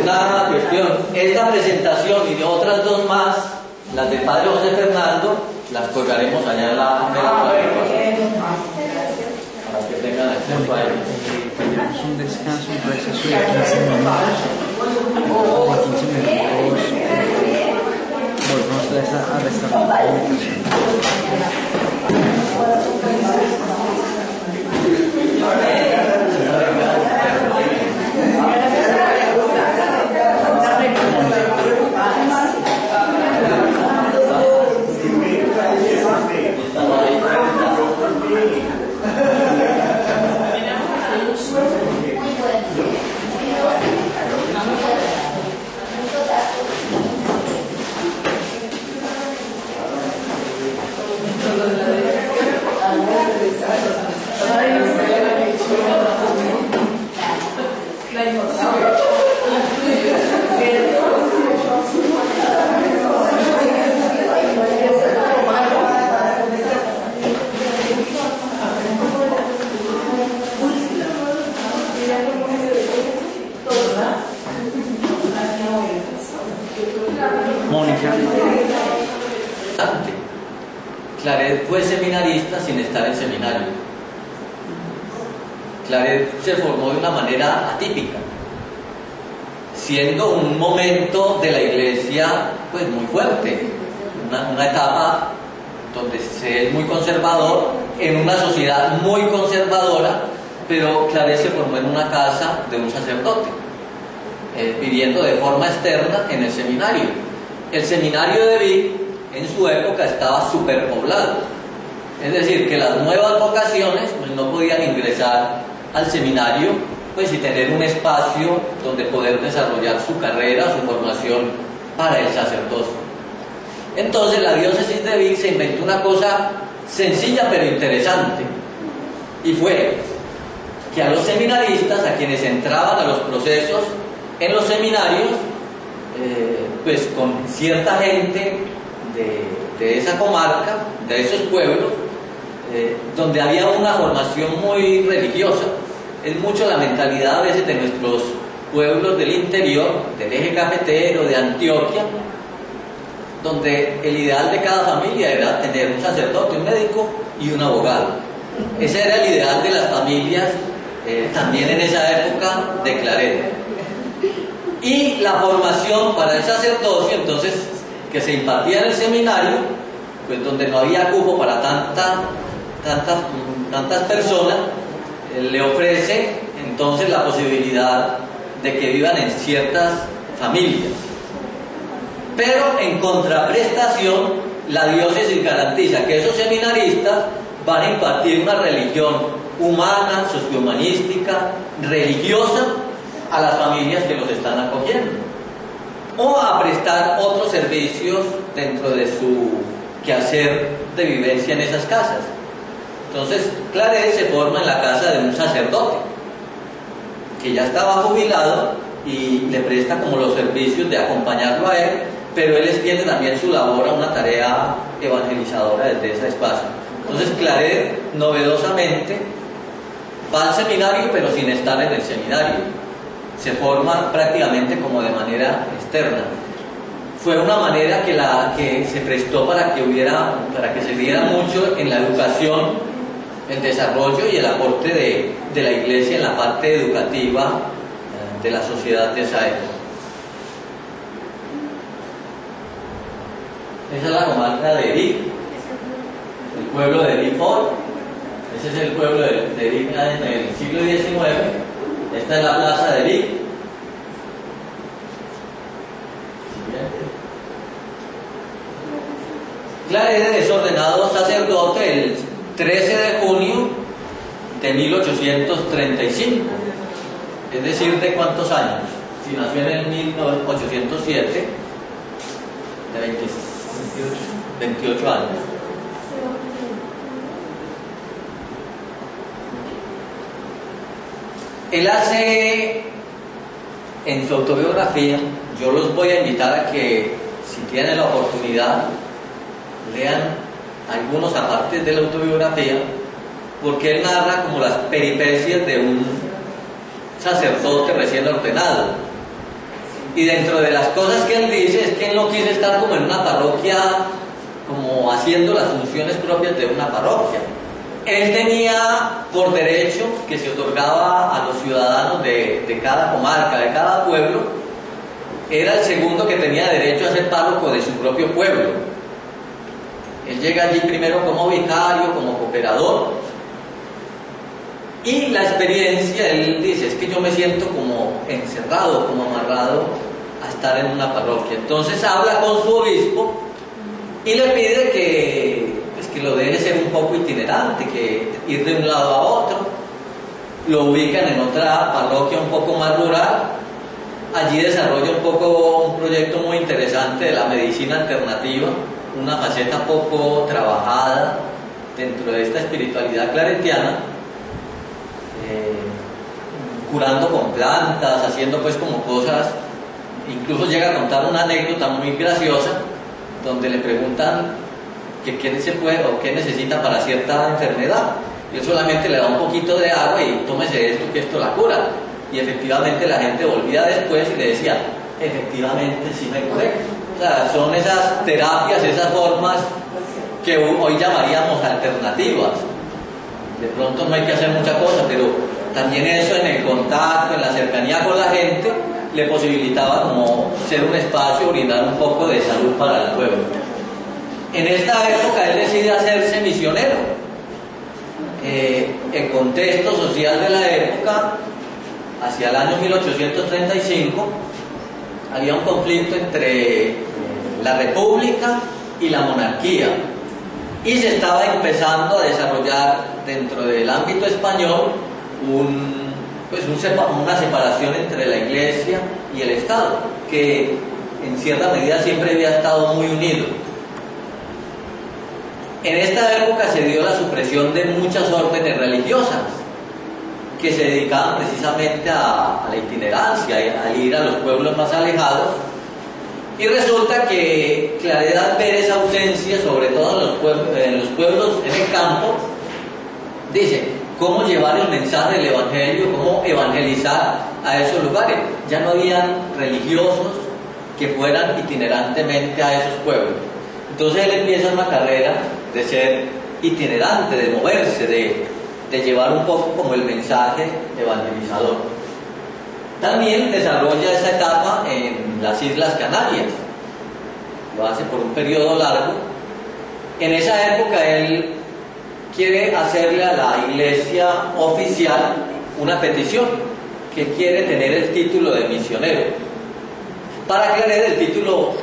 Una cuestión, esta presentación y de otras 2 más, las del Padre José Fernando, las colgaremos allá en la plataforma para que tengan acceso a ellas. Tenemos un descanso, un receso de 15 minutos. O 15 minutos volvemos a restaurar la comunicación. Claret fue seminarista sin estar en seminario. Claret se formó de una manera atípica, siendo un momento de la iglesia pues muy fuerte, una etapa donde se es muy conservador, en una sociedad muy conservadora, pero Claret se formó en una casa de un sacerdote, viviendo de forma externa en el seminario. El seminario de Vic en su época estaba superpoblado, es decir, que las nuevas vocaciones pues no podían ingresar al seminario pues y tener un espacio donde poder desarrollar su carrera, su formación para el sacerdocio. Entonces la diócesis de Vic se inventó una cosa sencilla pero interesante, y fue que a los seminaristas, a quienes entraban a los procesos en los seminarios, pues con cierta gente de esa comarca, de esos pueblos, donde había una formación muy religiosa. Es mucho la mentalidad a veces de nuestros pueblos del interior, del eje cafetero, de Antioquia, donde el ideal de cada familia era tener un sacerdote, un médico y un abogado. Ese era el ideal de las familias también en esa época de Claret. Y la formación para el sacerdocio, entonces, que se impartía en el seminario, pues donde no había cupo para tantas personas, le ofrece entonces la posibilidad de que vivan en ciertas familias. Pero en contraprestación, la diócesis garantiza que esos seminaristas van a impartir una religión humana, sociohumanística, religiosa a las familias que los están acogiendo, o a prestar otros servicios dentro de su quehacer de vivencia en esas casas. Entonces, Claret se forma en la casa de un sacerdote que ya estaba jubilado y le presta como los servicios de acompañarlo a él, pero él extiende también su labor a una tarea evangelizadora desde ese espacio. Entonces, Claret novedosamente va al seminario, pero sin estar en el seminario. Se forma prácticamente como de manera externa. Fue una manera que se prestó para que se diera mucho en la educación, el desarrollo y el aporte de la iglesia en la parte educativa de la sociedad de esa época. Esa es la comarca de Vic, el pueblo de Vic Fort. Ese es el pueblo de Vic en el siglo XIX. Esta es la plaza de Vic. Bien. Claret es ordenado sacerdote el 13 de junio de 1835. Es decir, ¿de cuántos años? Si nació en el 1807, de 28 años. Él hace en su autobiografía, yo los voy a invitar a que, si tienen la oportunidad, lean algunos apartes de la autobiografía, porque él narra como las peripecias de un sacerdote recién ordenado. Y dentro de las cosas que él dice es que él no quiso estar como en una parroquia, como haciendo las funciones propias de una parroquia. Él tenía por derecho que se otorgaba a los ciudadanos de cada comarca, de cada pueblo. Era el segundo que tenía derecho a ser párroco de su propio pueblo. Él llega allí primero como vicario, como cooperador. Y la experiencia, él dice, es que yo me siento como encerrado, como amarrado a estar en una parroquia. Entonces habla con su obispo y le pide que lo deje ser un poco itinerante, que ir de un lado a otro. Lo ubican en otra parroquia un poco más rural. Allí desarrolla un poco un proyecto muy interesante de la medicina alternativa, una faceta poco trabajada dentro de esta espiritualidad claretiana, curando con plantas, haciendo pues como cosas. Incluso llega a contar una anécdota muy graciosa donde le preguntan que qué se puede o qué necesita para cierta enfermedad, y él solamente le da un poquito de agua y tómese esto que esto la cura. Y efectivamente la gente volvía después y le decía, efectivamente sí me curé. O sea, son esas terapias, esas formas que hoy llamaríamos alternativas. De pronto no hay que hacer mucha cosa, pero también eso en el contacto, en la cercanía con la gente, le posibilitaba como ser un espacio, brindar un poco de salud para el pueblo. En esta época él decide hacerse misionero. El contexto social de la época, hacia el año 1835, había un conflicto entre la república y la monarquía, y se estaba empezando a desarrollar dentro del ámbito español una separación entre la iglesia y el Estado, que en cierta medida siempre había estado muy unido. En esta época se dio la supresión de muchas órdenes religiosas que se dedicaban precisamente a la itinerancia, a ir a los pueblos más alejados, y resulta que Claret, al ver esa ausencia, sobre todo en los pueblos, en el campo, dice, ¿cómo llevar el mensaje del Evangelio? ¿Cómo evangelizar a esos lugares? Ya no habían religiosos que fueran itinerantemente a esos pueblos. Entonces él empieza una carrera de ser itinerante, de moverse, de llevar un poco como el mensaje evangelizador. También desarrolla esa etapa en las Islas Canarias. Lo hace por un periodo largo. En esa época él quiere hacerle a la iglesia oficial una petición, que quiere tener el título de misionero. Para Claret, el título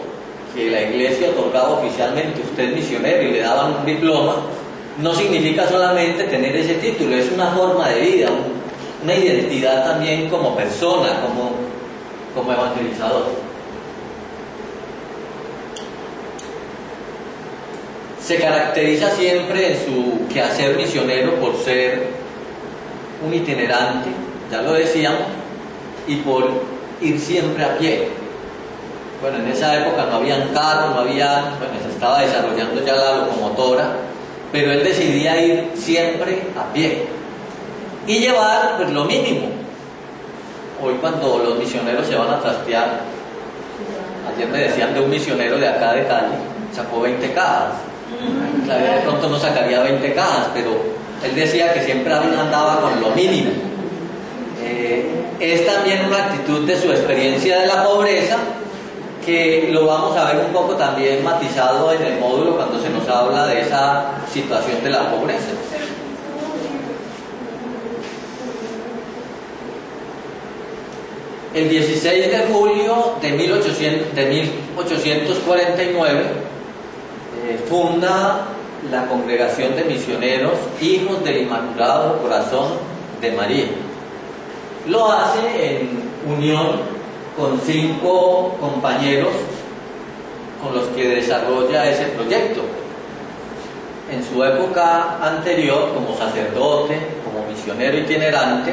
que la iglesia otorgaba oficialmente, usted es misionero, y le daban un diploma, no significa solamente tener ese título, es una forma de vida, una identidad también como persona, como evangelizador. Se caracteriza siempre en su quehacer misionero por ser un itinerante, ya lo decíamos, y por ir siempre a pie. Bueno, en esa época no habían carros, se estaba desarrollando ya la locomotora, pero él decidía ir siempre a pie y llevar pues lo mínimo. Hoy cuando los misioneros se van a trastear, ayer me decían de un misionero de acá de Cali, sacó 20 cajas. Claro, de pronto no sacaría 20 cajas, pero él decía que siempre andaba con lo mínimo. Es también una actitud de su experiencia de la pobreza, que lo vamos a ver un poco también matizado en el módulo cuando se nos habla de esa situación de la pobreza. El 16 de julio de 1849, funda la Congregación de Misioneros Hijos del Inmaculado Corazón de María. Lo hace en unión con 5 compañeros con los que desarrolla ese proyecto. En su época anterior, como sacerdote, como misionero itinerante,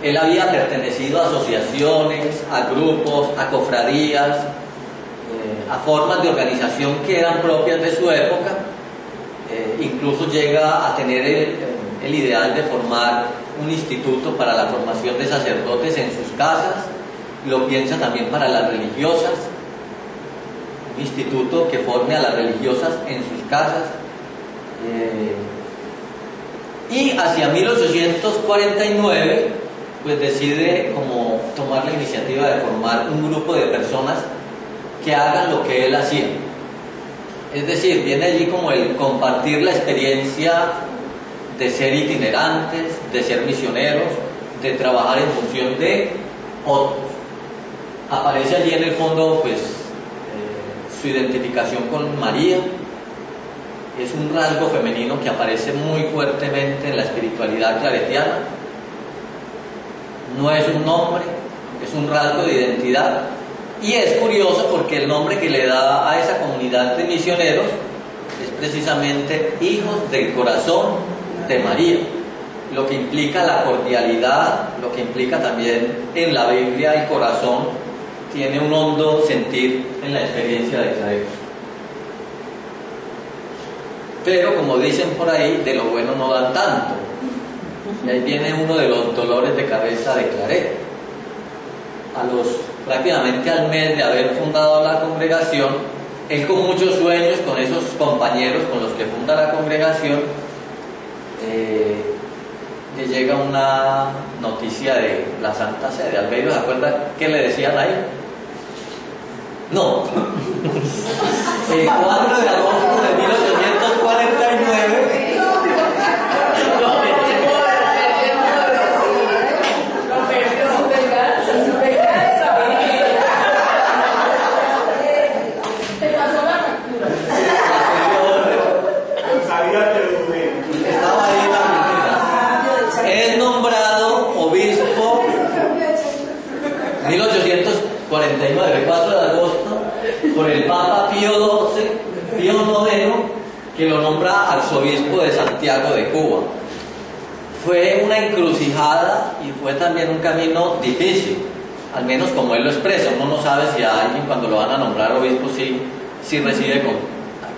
él había pertenecido a asociaciones, a grupos, a cofradías, a formas de organización que eran propias de su época. Incluso llega a tener el ideal de formar un instituto para la formación de sacerdotes en sus casas. Lo piensa también para las religiosas, un instituto que forme a las religiosas en sus casas. Y hacia 1849 pues decide como tomar la iniciativa de formar un grupo de personas que hagan lo que él hacía. Es decir, viene allí como el compartir la experiencia de ser itinerantes, de ser misioneros, de trabajar en función de otros. Aparece allí en el fondo pues su identificación con María. Es un rasgo femenino que aparece muy fuertemente en la espiritualidad claretiana. No es un nombre, es un rasgo de identidad. Y es curioso porque el nombre que le da a esa comunidad de misioneros es precisamente Hijos del Corazón de María, lo que implica la cordialidad, lo que implica también en la Biblia el corazón tiene un hondo sentir en la experiencia de Claret. Pero como dicen por ahí, de lo bueno no dan tanto. Y ahí viene uno de los dolores de cabeza de Claret. Prácticamente al mes de haber fundado la congregación, él con muchos sueños, con esos compañeros con los que funda la congregación, le llega una noticia de la Santa Sede. Albeiro, ¿se acuerda qué le decían ahí? No. El 4 de agosto de 1849 es nombrado obispo 1849, 4 de agosto, por el Papa Pío IX, que lo nombra arzobispo de Santiago de Cuba. Fue una encrucijada y fue también un camino difícil, al menos como él lo expresa. Uno no sabe si a alguien cuando lo van a nombrar obispo sí recibe con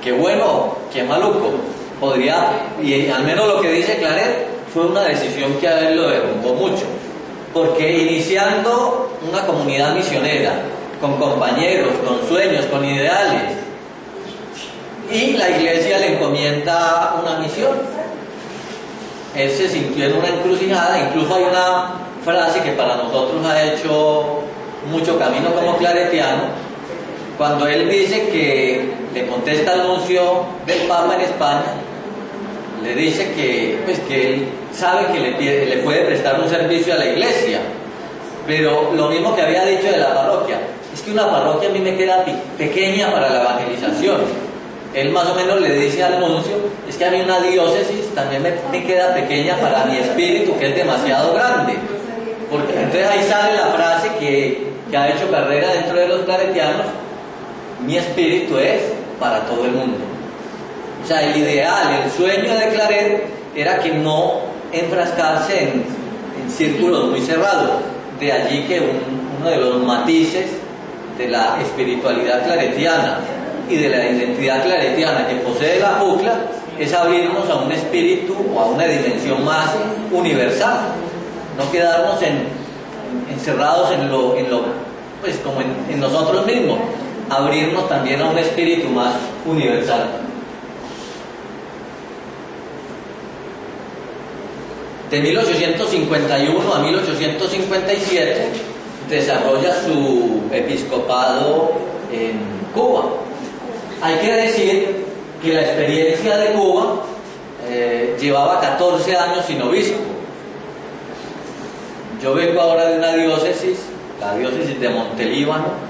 qué bueno, qué maluco. Podría, y al menos lo que dice Claret, fue una decisión que a él lo derrumbó mucho, porque iniciando una comunidad misionera, con compañeros, con sueños, con ideales, y la iglesia le encomienda una misión, él se sintió en una encrucijada. Incluso hay una frase que para nosotros ha hecho mucho camino como claretiano, cuando él dice que le contesta al nuncio del Papa en España, le dice que él sabe que le puede prestar un servicio a la iglesia, pero lo mismo que había dicho de la parroquia, es que una parroquia a mí me queda pequeña para la evangelización. Él más o menos le dice al nuncio, es que a mí una diócesis también me queda pequeña para mi espíritu, que es demasiado grande. Porque entonces ahí sale la frase que ha hecho carrera dentro de los claretianos: mi espíritu es para todo el mundo. O sea, el ideal, el sueño de Claret era que no enfrascarse en círculos muy cerrados. De allí que uno de los matices de la espiritualidad claretiana y de la identidad claretiana que posee la JUCLA es abrirnos a un espíritu o a una dimensión más universal, no quedarnos encerrados pues como en nosotros mismos, abrirnos también a un espíritu más universal. De 1851 a 1857 desarrolla su episcopado en Cuba. Hay que decir que la experiencia de Cuba llevaba 14 años sin obispo. Yo vengo ahora de una diócesis, la diócesis de Montelíbano,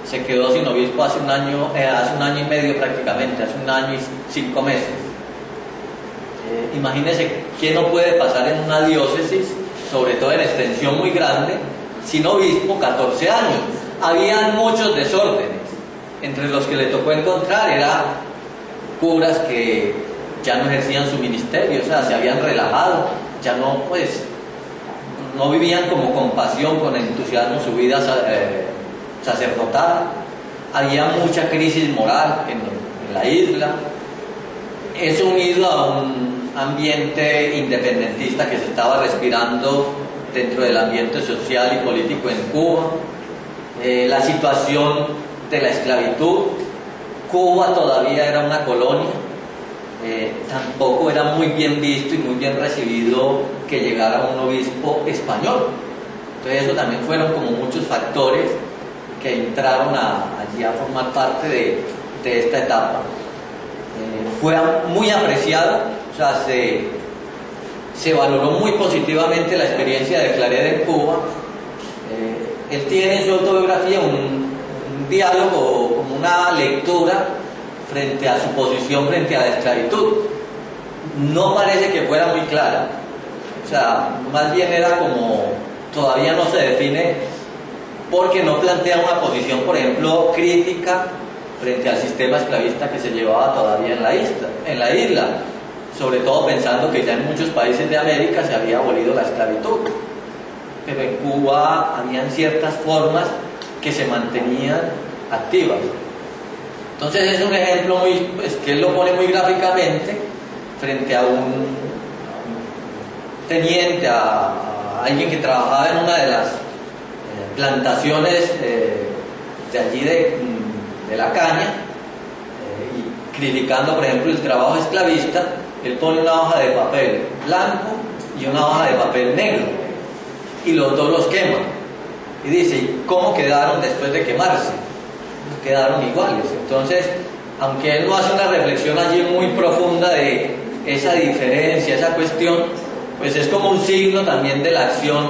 se quedó sin obispo hace un año y medio prácticamente, hace un año y 5 meses. Imagínense qué no puede pasar en una diócesis, sobre todo en extensión muy grande, sin obispo 14 años. Habían muchos desórdenes, entre los que le tocó encontrar eran curas que ya no ejercían su ministerio, o sea, se habían relajado, ya no, pues, no vivían como con pasión, con entusiasmo su vida sacerdotal. Había mucha crisis moral en la isla. Eso unido a un ambiente independentista que se estaba respirando dentro del ambiente social y político en Cuba, la situación de la esclavitud. Cuba todavía era una colonia, tampoco era muy bien visto y muy bien recibido que llegara un obispo español. Entonces eso también fueron como muchos factores que entraron allí a formar parte de esta etapa. Fue muy apreciado, o sea, se valoró muy positivamente la experiencia de Claret en Cuba. Él tiene en su autobiografía un diálogo, como una lectura frente a su posición frente a la esclavitud. No parece que fuera muy clara, o sea, más bien era como, todavía no se define, porque no plantea una posición, por ejemplo, crítica frente al sistema esclavista que se llevaba todavía en la isla, sobre todo pensando que ya en muchos países de América se había abolido la esclavitud, pero en Cuba habían ciertas formas que se mantenían activas. Entonces es un ejemplo que él lo pone muy gráficamente frente a un teniente, a alguien que trabajaba en una de las plantaciones de allí de la caña, y criticando, por ejemplo, el trabajo esclavista. Él pone una hoja de papel blanco y una hoja de papel negro, y los dos los queman, y dice, ¿cómo quedaron después de quemarse? Quedaron iguales. Entonces, aunque él no hace una reflexión allí muy profunda de esa diferencia, esa cuestión, pues es como un signo también de la acción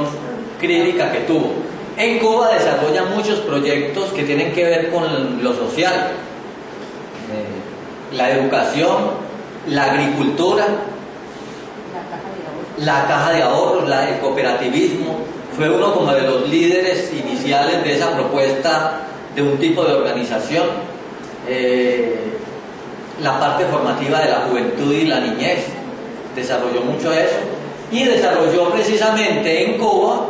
crítica que tuvo. En Cuba desarrolla muchos proyectos que tienen que ver con lo social, la educación, la agricultura, la caja de ahorros, el cooperativismo. Fue uno como de los líderes iniciales de esa propuesta de un tipo de organización. La parte formativa de la juventud y la niñez, desarrolló mucho eso, y desarrolló precisamente en Cuba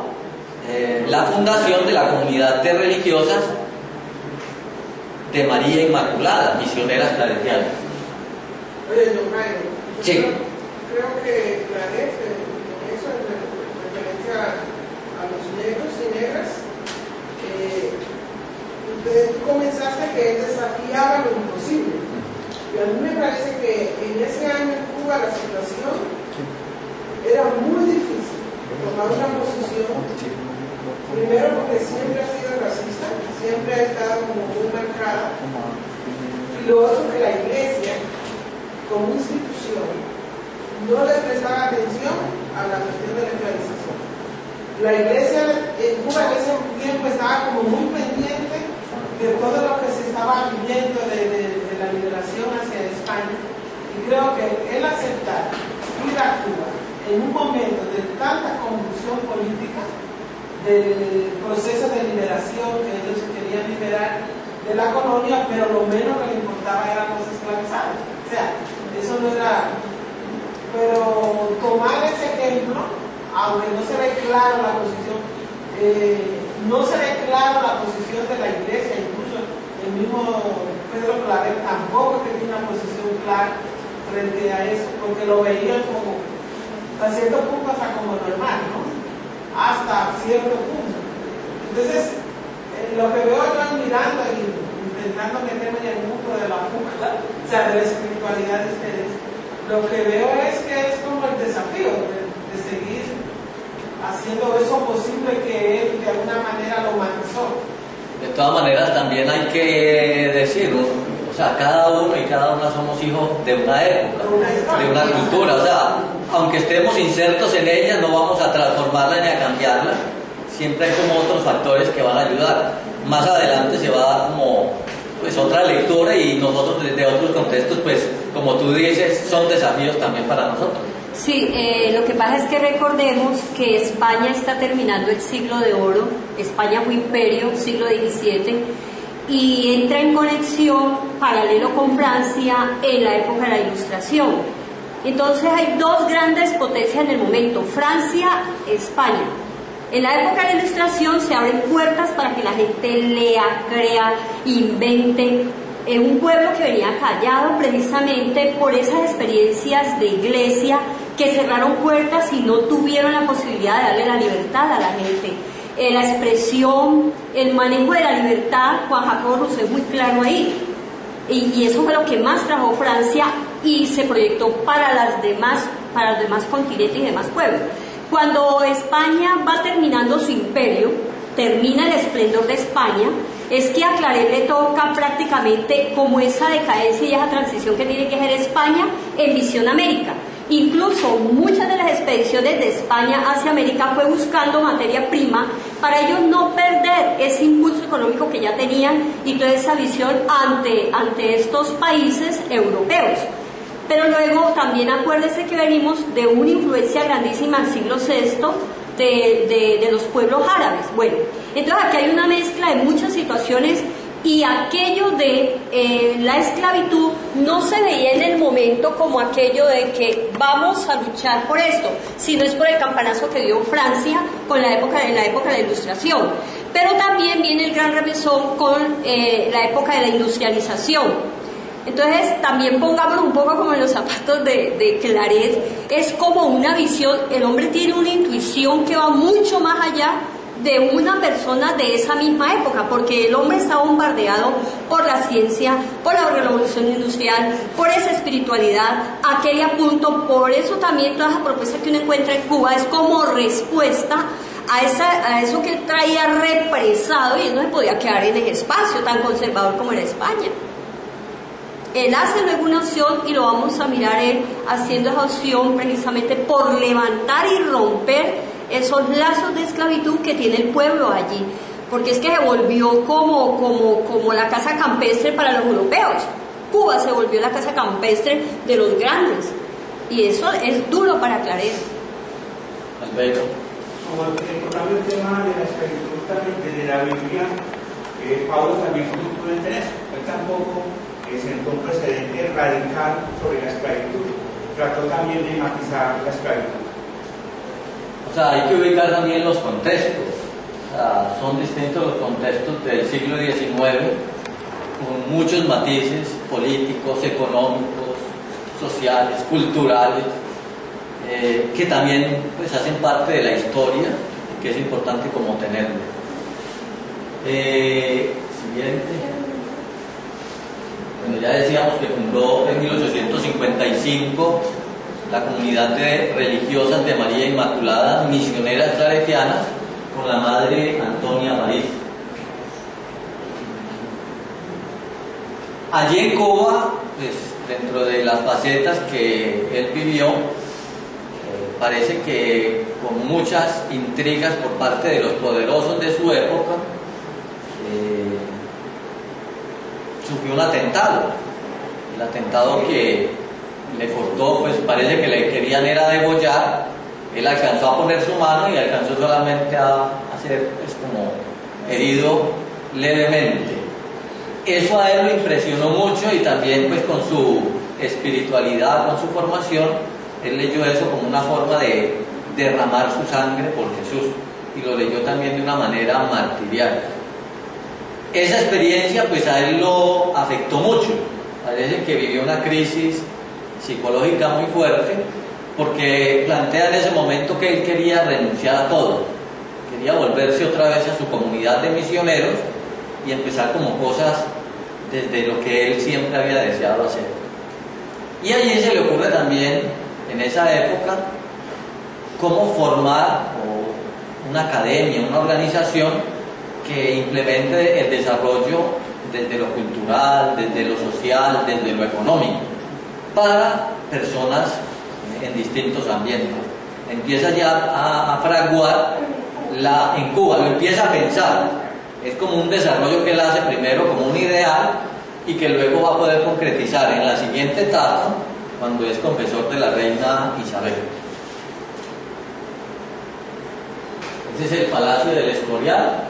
la fundación de la comunidad de religiosas de María Inmaculada, misioneras claretianas. Oye, don Jaime, sí. Creo que Claret, eso en referencia a los negros y negras, tú comenzaste que él desafiaba lo imposible. Y a mí me parece que en ese año en Cuba la situación era muy difícil tomar una posición, primero porque siempre ha sido racista, siempre ha estado como muy marcada, y lo otro que la iglesia, como institución, no le prestaba atención a la cuestión de la esclavización. La iglesia en Cuba en ese tiempo estaba como muy pendiente de todo lo que se estaba viviendo de la liberación hacia España, y creo que el aceptar ir a Cuba en un momento de tanta convulsión política, del proceso de liberación, que ellos se querían liberar de la colonia, pero lo menos que le importaba eran los esclavizados. O sea, eso no era... Pero tomar ese ejemplo, aunque no se ve claro la posición, no se ve claro la posición de la iglesia, incluso el mismo Pedro Claret tampoco tenía una posición clara frente a eso, porque lo veían como, a cierto punto, hasta como normal, ¿no? Hasta cierto punto. Entonces, lo que veo yo mirando y intentando meterme en el mundo de la fuga, o sea, de la espiritualidad de ustedes, lo que veo es que es como el desafío de seguir haciendo eso posible que él de alguna manera lo manizó. De todas maneras, también hay que decirlo, o sea, cada uno y cada una somos hijos de una época, de una cultura, o sea, aunque estemos insertos en ella, no vamos a transformarla ni a cambiarla, siempre hay como otros factores que van a ayudar. más adelante se va a dar como pues otra lectura, y nosotros desde otros contextos, pues como tú dices, son desafíos también para nosotros. Sí, lo que pasa es que recordemos que España está terminando el siglo de oro. España fue imperio, siglo XVII, y entra en conexión paralelo con Francia en la época de la Ilustración. Entonces hay dos grandes potencias en el momento, Francia, España. En la época de la Ilustración se abren puertas para que la gente lea, crea, invente. Un pueblo que venía callado precisamente por esas experiencias de iglesia que cerraron puertas y no tuvieron la posibilidad de darle la libertad a la gente. La expresión, el manejo de la libertad, Juan Jacobo Rousseau es muy claro ahí. Y eso fue lo que más trajo Francia y se proyectó para los demás continentes y demás pueblos. Cuando España va terminando su imperio, termina el esplendor de España, es que a Claret le toca prácticamente como esa decadencia y esa transición que tiene que hacer España en visión América. Incluso muchas de las expediciones de España hacia América fue buscando materia prima para ellos no perder ese impulso económico que ya tenían y toda esa visión ante estos países europeos. Pero luego también acuérdese que venimos de una influencia grandísima del siglo VI de los pueblos árabes. Bueno, entonces aquí hay una mezcla de muchas situaciones, y aquello de la esclavitud no se veía en el momento como aquello de que vamos a luchar por esto, sino es por el campanazo que dio Francia en la época de la Ilustración. Pero también viene el gran remesón con la época de la industrialización. Entonces también pongámonos un poco como en los zapatos de Claret. Es como una visión, el hombre tiene una intuición que va mucho más allá de una persona de esa misma época, porque el hombre está bombardeado por la ciencia, por la revolución industrial, por esa espiritualidad, aquel apunto. Por eso también toda esa propuesta que uno encuentra en Cuba es como respuesta a eso que traía represado, y él no se podía quedar en el espacio tan conservador como era España. Él hace luego una opción, y lo vamos a mirar él haciendo esa opción precisamente por levantar y romper esos lazos de esclavitud que tiene el pueblo allí, porque es que se volvió como la casa campestre para los europeos. Cuba se volvió la casa campestre de los grandes, y eso es duro para Claret. Alberto. Como tocando el tema de la esclavitud también desde la Biblia, Pablo también fue muy prudente en eso. Él tampoco sentó un precedente radical sobre la esclavitud, trató también de matizar la esclavitud. O sea, hay que ubicar también los contextos. O sea, son distintos los contextos del siglo XIX, con muchos matices políticos, económicos, sociales, culturales, que también pues hacen parte de la historia, que es importante como tenerlo. Siguiente. Bueno, ya decíamos que fundó en 1855 la comunidad de religiosas de María Inmaculada, misioneras claretianas, con la madre Antonia María. Allí en Cuba, pues, dentro de las facetas que él vivió, parece que con muchas intrigas por parte de los poderosos de su época, sufrió un atentado. El atentado que le cortó, pues parece que le querían era degollar. Él alcanzó a poner su mano y alcanzó solamente a ser pues, como herido levemente. Eso a él lo impresionó mucho, y también pues con su espiritualidad, con su formación, él leyó eso como una forma de derramar su sangre por Jesús, y lo leyó también de una manera martirial. Esa experiencia pues a él lo afectó mucho. Parece que vivió una crisis psicológica muy fuerte, porque plantea en ese momento que él quería renunciar a todo, quería volverse otra vez a su comunidad de misioneros y empezar como cosas desde lo que él siempre había deseado hacer. Y allí se le ocurre también, en esa época, cómo formar una academia, una organización que implemente el desarrollo desde lo cultural, desde lo social, desde lo económico, para personas en distintos ambientes. Empieza ya a fraguar en Cuba, lo empieza a pensar, Es como un desarrollo que él hace primero como un ideal y que luego va a poder concretizar en la siguiente etapa cuando es confesor de la reina Isabel. Ese es el Palacio del Escorial.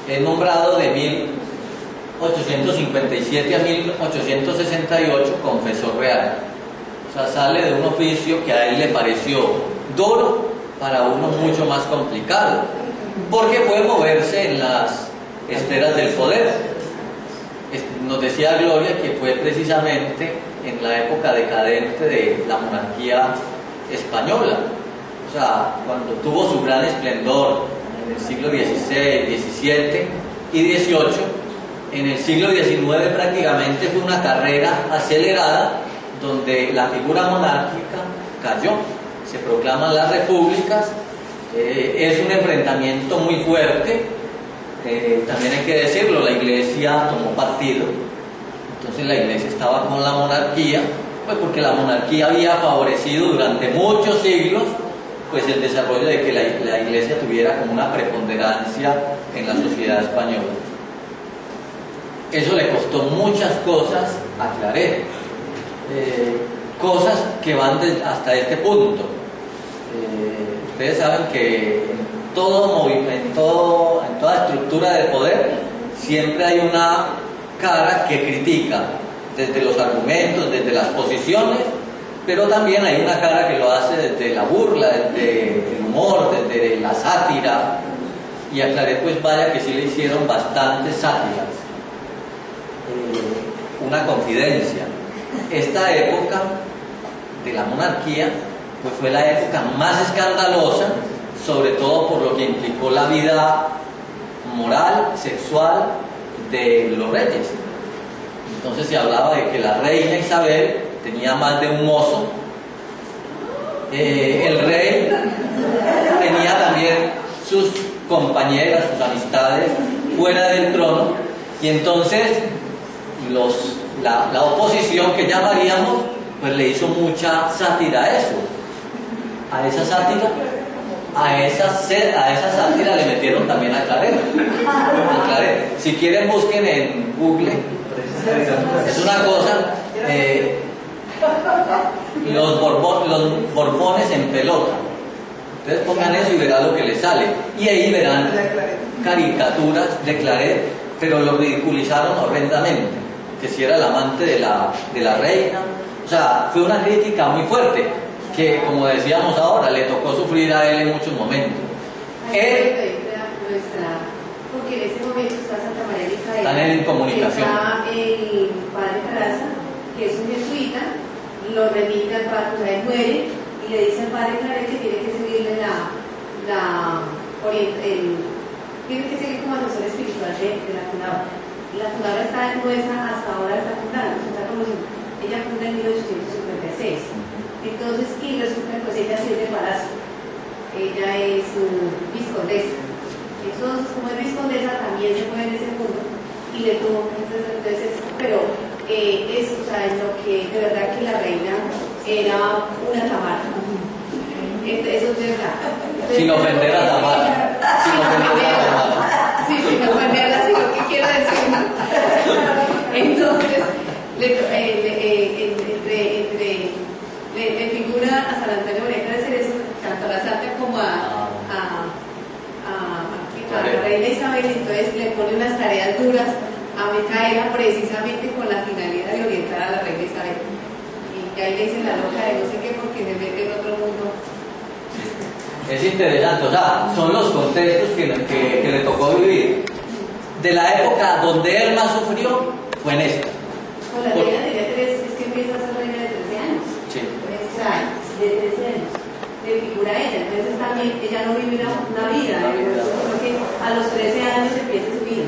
Es nombrado de 1857 a 1868 confesor real. O sea, sale de un oficio que a él le pareció duro para uno mucho más complicado, porque fue moverse en las esferas del poder. Nos decía Gloria que fue precisamente en la época decadente de la monarquía española, o sea, cuando tuvo su gran esplendor en el siglo XVI, XVII y XVIII. En el siglo XIX prácticamente fue una carrera acelerada donde la figura monárquica cayó. Se proclaman las repúblicas, es un enfrentamiento muy fuerte, también hay que decirlo, la Iglesia tomó partido, entonces la Iglesia estaba con la monarquía, pues porque la monarquía había favorecido durante muchos siglos pues el desarrollo de que la Iglesia tuviera como una preponderancia en la sociedad española. Eso le costó muchas cosas a Claret, cosas que van hasta este punto. Ustedes saben que en todo movimiento, en toda estructura de poder, siempre hay una cara que critica desde los argumentos, desde las posiciones, pero también hay una cara que lo hace desde la burla, desde el humor, desde la sátira, y a Claret pues vaya que sí le hicieron bastantes sátiras. Una confidencia, esta época de la monarquía pues fue la época más escandalosa, sobre todo por lo que implicó la vida moral, sexual de los reyes. Entonces se hablaba de que la reina Isabel tenía más de un mozo, el rey tenía también sus compañeras, sus amistades fuera del trono, y entonces la oposición que llamaríamos pues le hizo mucha sátira a eso. A esa sátira le metieron también a Claret. Si quieren busquen en Google, es una cosa, los Borbones en pelota. Ustedes pongan eso y verán lo que les sale, y ahí verán caricaturas de Claret, pero lo ridiculizaron horrendamente, que si era el amante de la reina. O sea, fue una crítica muy fuerte que, como decíamos ahora, le tocó sufrir a él en muchos momentos. Porque en ese momento está Santa María Micaela, están en comunicación. Está el padre Caraza, que es un jesuita, lo remite al padre, o sea, él muere, y le dice al padre Claret que tiene que seguirle tiene que seguir como asesor espiritual de la fundadora. La fundadora hasta ahora está fundando, ella funda en 1856. Entonces, y resulta que pues ella sí es de palacio, ella es viscondesa. Entonces, como es viscondesa, también se mueve en ese mundo y le tuvo entonces, pero o sea, en lo que de verdad que la reina era una Tamara. Eso es verdad. Entonces, sin ofender a Tamara. Sí, sin ofenderla, sí, lo que quiero decir. Entonces, le figura a San Antonio María Claret Cerezo, tanto a la santa como a la reina Isabel, entonces le pone unas tareas duras a Micaela precisamente con la finalidad de orientar a la reina Isabel. Y ahí le dicen la loca de no sé qué porque me mete en otro mundo. Es interesante, o sea, son los contextos que le tocó vivir. De la época donde él más sufrió fue en esta. Con la reina tenía es que empieza a ser reina de 13 años. Sí. De 13 años. Le figura ella, entonces también ella no vivió una vida, porque a los 13 años empieza su vida,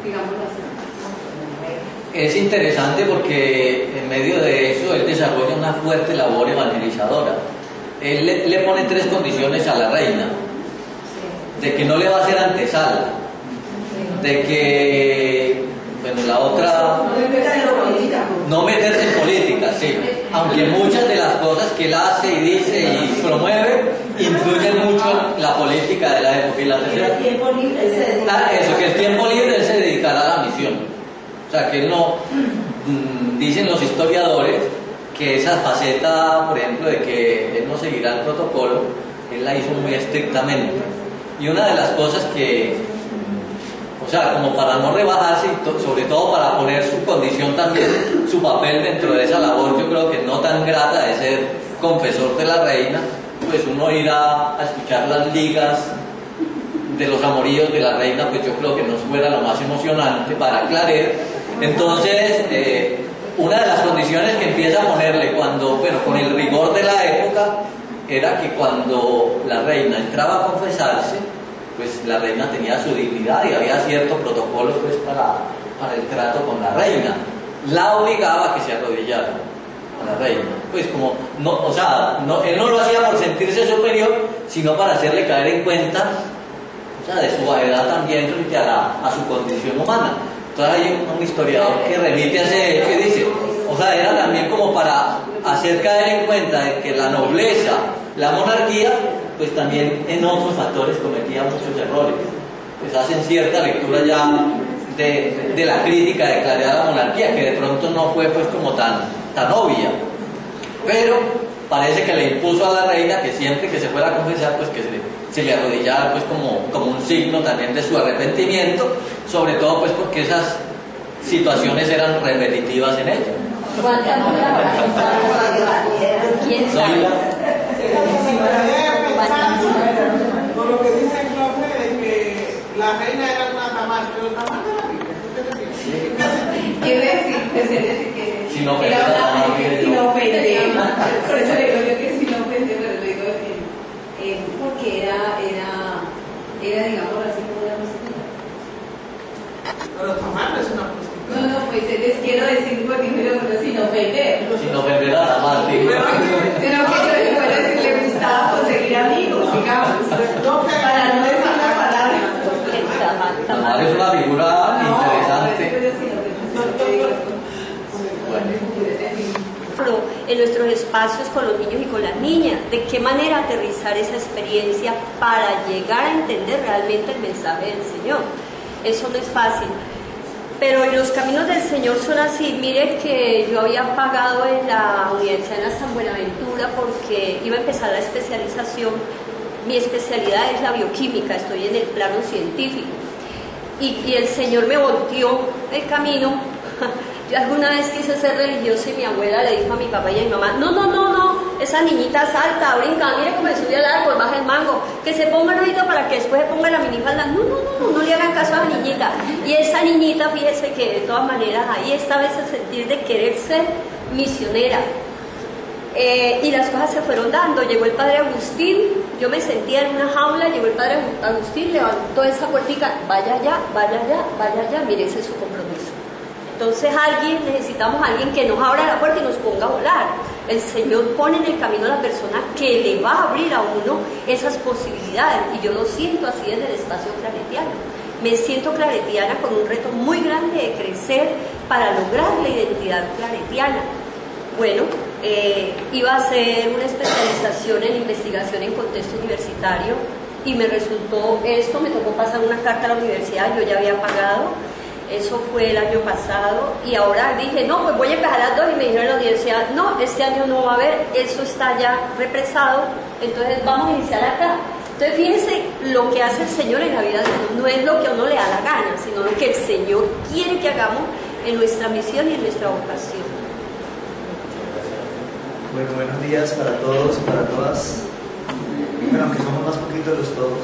digámoslo así. Es interesante porque en medio de eso él desarrolla una fuerte labor evangelizadora. Él le pone 3 condiciones a la reina: de que no le va a hacer antesala, de que, bueno, la otra, no meterse en política, sí, aunque muchas de las cosas que él hace y dice y promueve influyen mucho en la política de la época. Y la tercera, el tiempo libre se dedica eso, que el tiempo libre él se dedicará a la misión. O sea, que él no, dicen los historiadores, que esa faceta, por ejemplo, de que él no seguirá el protocolo, él la hizo muy estrictamente. Y una de las cosas que, o sea, como para no rebajarse y sobre todo para poner su condición también, su papel dentro de esa labor, yo creo que no tan grata de ser confesor de la reina, pues uno irá a escuchar las ligas de los amoríos de la reina, pues yo creo que no fuera lo más emocionante para aclarar. Entonces, una de las condiciones que empieza a ponerle cuando, bueno, con el rigor de la época, era que cuando la reina entraba a confesarse, pues la reina tenía su dignidad y había ciertos protocolos pues para el trato con la reina. La obligaba a que se arrodillara a la reina, pues como, no, o sea, no, él no lo hacía por sentirse superior, sino para hacerle caer en cuenta, o sea, de su edad también frente a su condición humana. Entonces hay un historiador que remite a ese hecho y dice, o sea, era también como para hacer caer en cuenta de que la nobleza, la monarquía, pues también en otros factores cometía muchos errores. Pues hacen cierta lectura ya de la crítica declarada a la monarquía, que de pronto no fue pues como tan obvia. Pero parece que le impuso a la reina que siempre que se fuera a confesar, pues que se le arrodillara pues como un signo también de su arrepentimiento, sobre todo pues porque esas situaciones eran repetitivas en ella. ¿Quién sabe? Por lo que dice el profe de que la reina era una tamal, pero tamal de la Biblia. Quiere decir que sin ofender a la ofender. Por eso le digo yo que sin ofender, pero le digo porque era digamos así como una prostituta. Pero tamal no es una prostituta. No, pues les quiero decir porque me lo digo sin ofender. Sin ofender a la madre. Sino que yo le puedo decir le gustaba conseguir amigos, digamos. Para no decir la palabra. La madre es una figura interesante. En nuestros espacios con los niños y con las niñas, de qué manera aterrizar esa experiencia para llegar a entender realmente el mensaje del Señor. Eso no es fácil, pero los caminos del Señor son así. Mire que yo había pagado en la Universidad de San Buenaventura porque iba a empezar la especialización. Mi especialidad es la bioquímica, estoy en el plano científico y el Señor me volteó el camino. Yo alguna vez quise ser religiosa y mi abuela le dijo a mi papá y a mi mamá, no, esa niñita salta, brinca, mire cómo le sube al árbol, baja el mango, que se ponga el ojito para que después se ponga la minifalda. No le hagan caso a la niñita. Y esa niñita, fíjese que de todas maneras ahí estaba ese sentir de querer ser misionera. Y las cosas se fueron dando. Llegó el padre Agustín, yo me sentía en una jaula, llegó el padre Agustín, levantó esa puertica, vaya allá, mire, ese es su compromiso. Entonces necesitamos a alguien que nos abra la puerta y nos ponga a volar. El Señor pone en el camino a la persona que le va a abrir a uno esas posibilidades, y yo lo siento así en el espacio claretiano. Me siento claretiana con un reto muy grande de crecer para lograr la identidad claretiana. Bueno, iba a hacer una especialización en investigación en contexto universitario y me resultó esto, me tocó pasar una carta a la universidad, yo ya había pagado. Eso fue el año pasado y ahora dije, no, pues voy a empezar las dos, y me dijeron en la universidad, no, este año no va a haber, eso está ya represado, entonces vamos a iniciar acá. Entonces fíjense lo que hace el Señor en la vida de uno, no es lo que a uno le da la gana, sino lo que el Señor quiere que hagamos en nuestra misión y en nuestra vocación. Bueno, buenos días para todos y para todas. Bueno, aunque somos más poquitos los todos.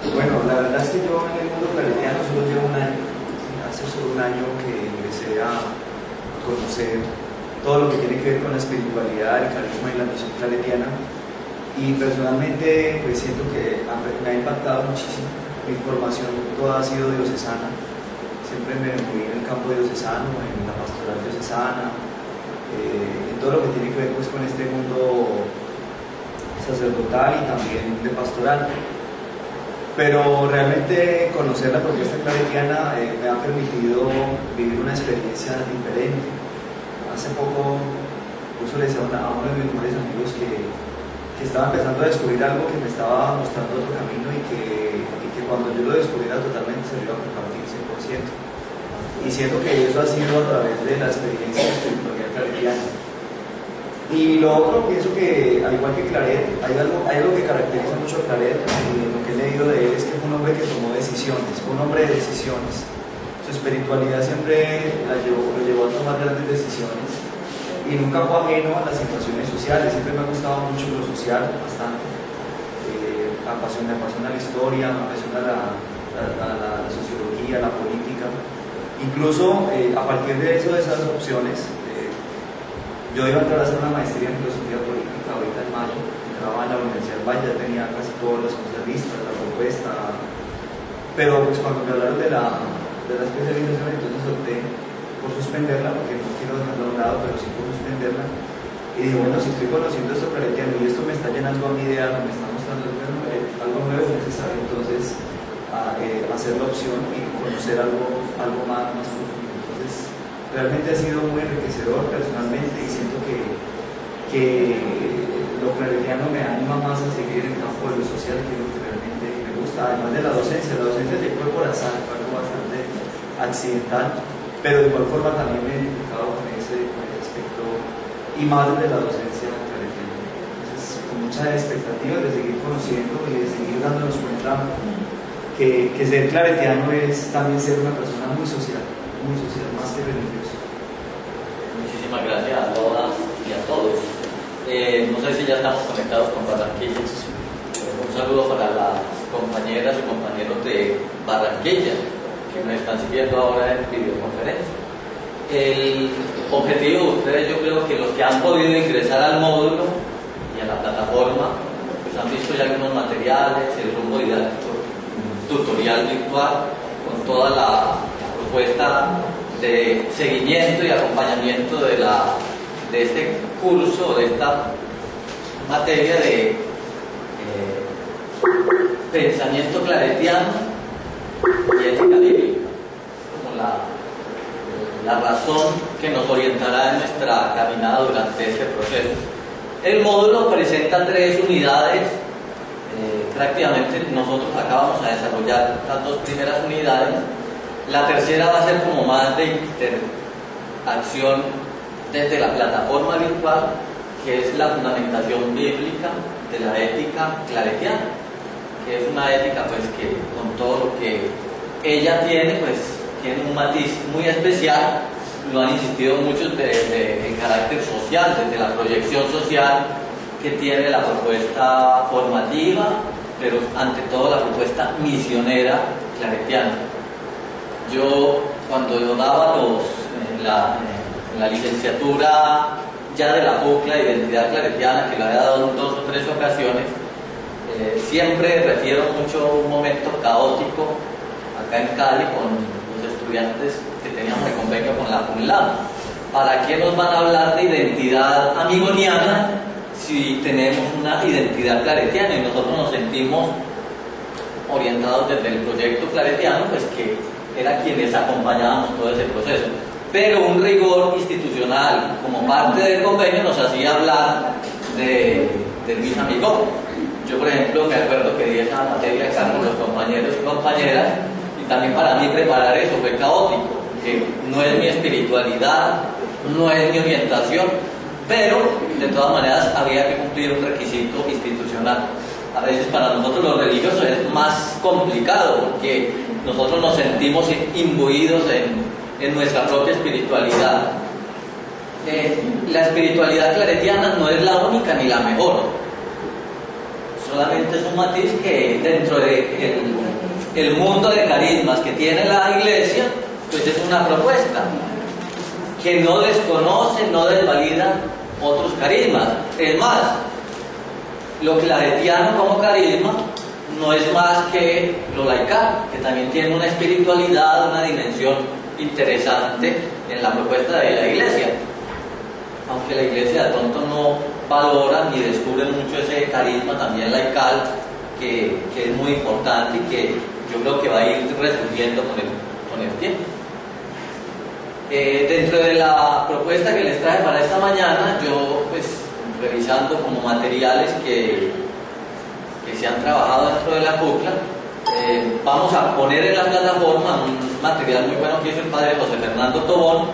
Bueno, la verdad es que yo en el mundo claretiano solo llevo un año. Hace solo un año que empecé a conocer todo lo que tiene que ver con la espiritualidad, el carisma y la misión claretiana. Y personalmente pues siento que me ha impactado muchísimo. Mi formación toda ha sido diocesana. Siempre me moví en el campo diocesano, en la pastoral diocesana, en todo lo que tiene que ver pues con este mundo sacerdotal y también de pastoral. pero realmente conocer la propuesta claretiana me ha permitido vivir una experiencia diferente. Hace poco, incluso le decía a uno de mis mejores amigos que estaba empezando a descubrir algo que me estaba mostrando otro camino y que cuando yo lo descubriera totalmente se lo iba a compartir 100%. Y siento que eso ha sido a través de la experiencia de la espiritualidad claretiana. Y lo otro, pienso que al igual que Claret, hay algo que caracteriza mucho a Claret, y lo que he leído de él es que fue un hombre que tomó decisiones, fue un hombre de decisiones. Su espiritualidad siempre lo llevó a tomar grandes decisiones y nunca fue ajeno a las situaciones sociales. Siempre me ha gustado mucho lo social, bastante. Me apasiona la historia, me apasiona la sociología, la política. Incluso a partir de esas opciones, yo iba a entrar a hacer una maestría en filosofía política ahorita en mayo. Entraba en la Universidad del Valle, ya tenía casi todas las cosas listas, la propuesta. Pero pues cuando me hablaron de la especialización, entonces opté por suspenderla, porque no quiero dejarla a un lado, pero sí por suspenderla. Y digo, bueno, si estoy conociendo esto claretiano y esto me está llenando a mi idea, me está mostrando algo nuevo, es necesario entonces hacer la opción y conocer algo más profundo. Entonces, realmente ha sido muy enriquecedor personalmente y siento que lo claretiano me anima más a seguir en el campo de lo social, que es lo que realmente me gusta, además de la docencia. La docencia llegó por azar, fue algo bastante accidental, pero de igual forma también me he identificado con ese aspecto y más de la docencia claretiana. Entonces, con mucha expectativa de seguir conociendo y de seguir dándonos cuenta que ser claretiano es también ser una persona muy social, más que religioso. Muchísimas gracias a todas y a todos. No sé si ya estamos conectados con Barranquilla. Un saludo para las compañeras y compañeros de Barranquilla que nos están siguiendo ahora en videoconferencia. El objetivo de ustedes, yo creo que los que han podido ingresar al módulo y a la plataforma, pues han visto ya algunos materiales, el rumbo didáctico, tutorial virtual, con toda la propuesta de seguimiento y acompañamiento de este curso, de esta materia de pensamiento claretiano y ética bíblica, como la razón que nos orientará en nuestra caminada durante este proceso. El módulo presenta 3 unidades. Prácticamente nosotros acabamos a desarrollar las 2 primeras unidades. La tercera va a ser como más de interacción desde la plataforma virtual, que es la fundamentación bíblica de la ética claretiana, que es una ética pues que con todo lo que ella tiene, pues tiene un matiz muy especial. Lo han insistido muchos el carácter social, desde la proyección social que tiene la propuesta formativa, pero ante todo la propuesta misionera claretiana. Yo, cuando yo daba la licenciatura ya de la UCLA, Identidad Claretiana, que la he dado en 2 o 3 ocasiones, siempre refiero mucho un momento caótico acá en Cali con los estudiantes que teníamos el convenio con la UNLAM. ¿Para qué nos van a hablar de identidad amigoniana si tenemos una identidad claretiana? Y nosotros nos sentimos orientados desde el proyecto claretiano, pues que era quienes acompañábamos todo ese proceso. Pero un rigor institucional como parte del convenio nos hacía hablar de Luis Amigón. Yo, por ejemplo, me acuerdo que di esa materia acá con los compañeros y compañeras, y también para mí preparar eso fue caótico, que no es mi espiritualidad, no es mi orientación, pero de todas maneras había que cumplir un requisito institucional. A veces para nosotros los religiosos es más complicado, porque nosotros nos sentimos imbuidos en nuestra propia espiritualidad. La espiritualidad claretiana no es la única ni la mejor, solamente es un matiz que dentro del mundo de carismas que tiene la Iglesia, pues es una propuesta que no desconoce, no desvalida otros carismas. Es más, lo claretiano como carisma no es más que lo laical, que también tiene una espiritualidad, una dimensión interesante en la propuesta de la Iglesia, aunque la Iglesia de pronto no valora ni descubre mucho ese carisma también laical que es muy importante y que yo creo que va a ir resurgiendo con el tiempo. Dentro de la propuesta que les traje para esta mañana, yo pues revisando como materiales que se han trabajado dentro de la CUCLA, vamos a poner en la plataforma un material muy bueno que hizo el padre José Fernando Tobón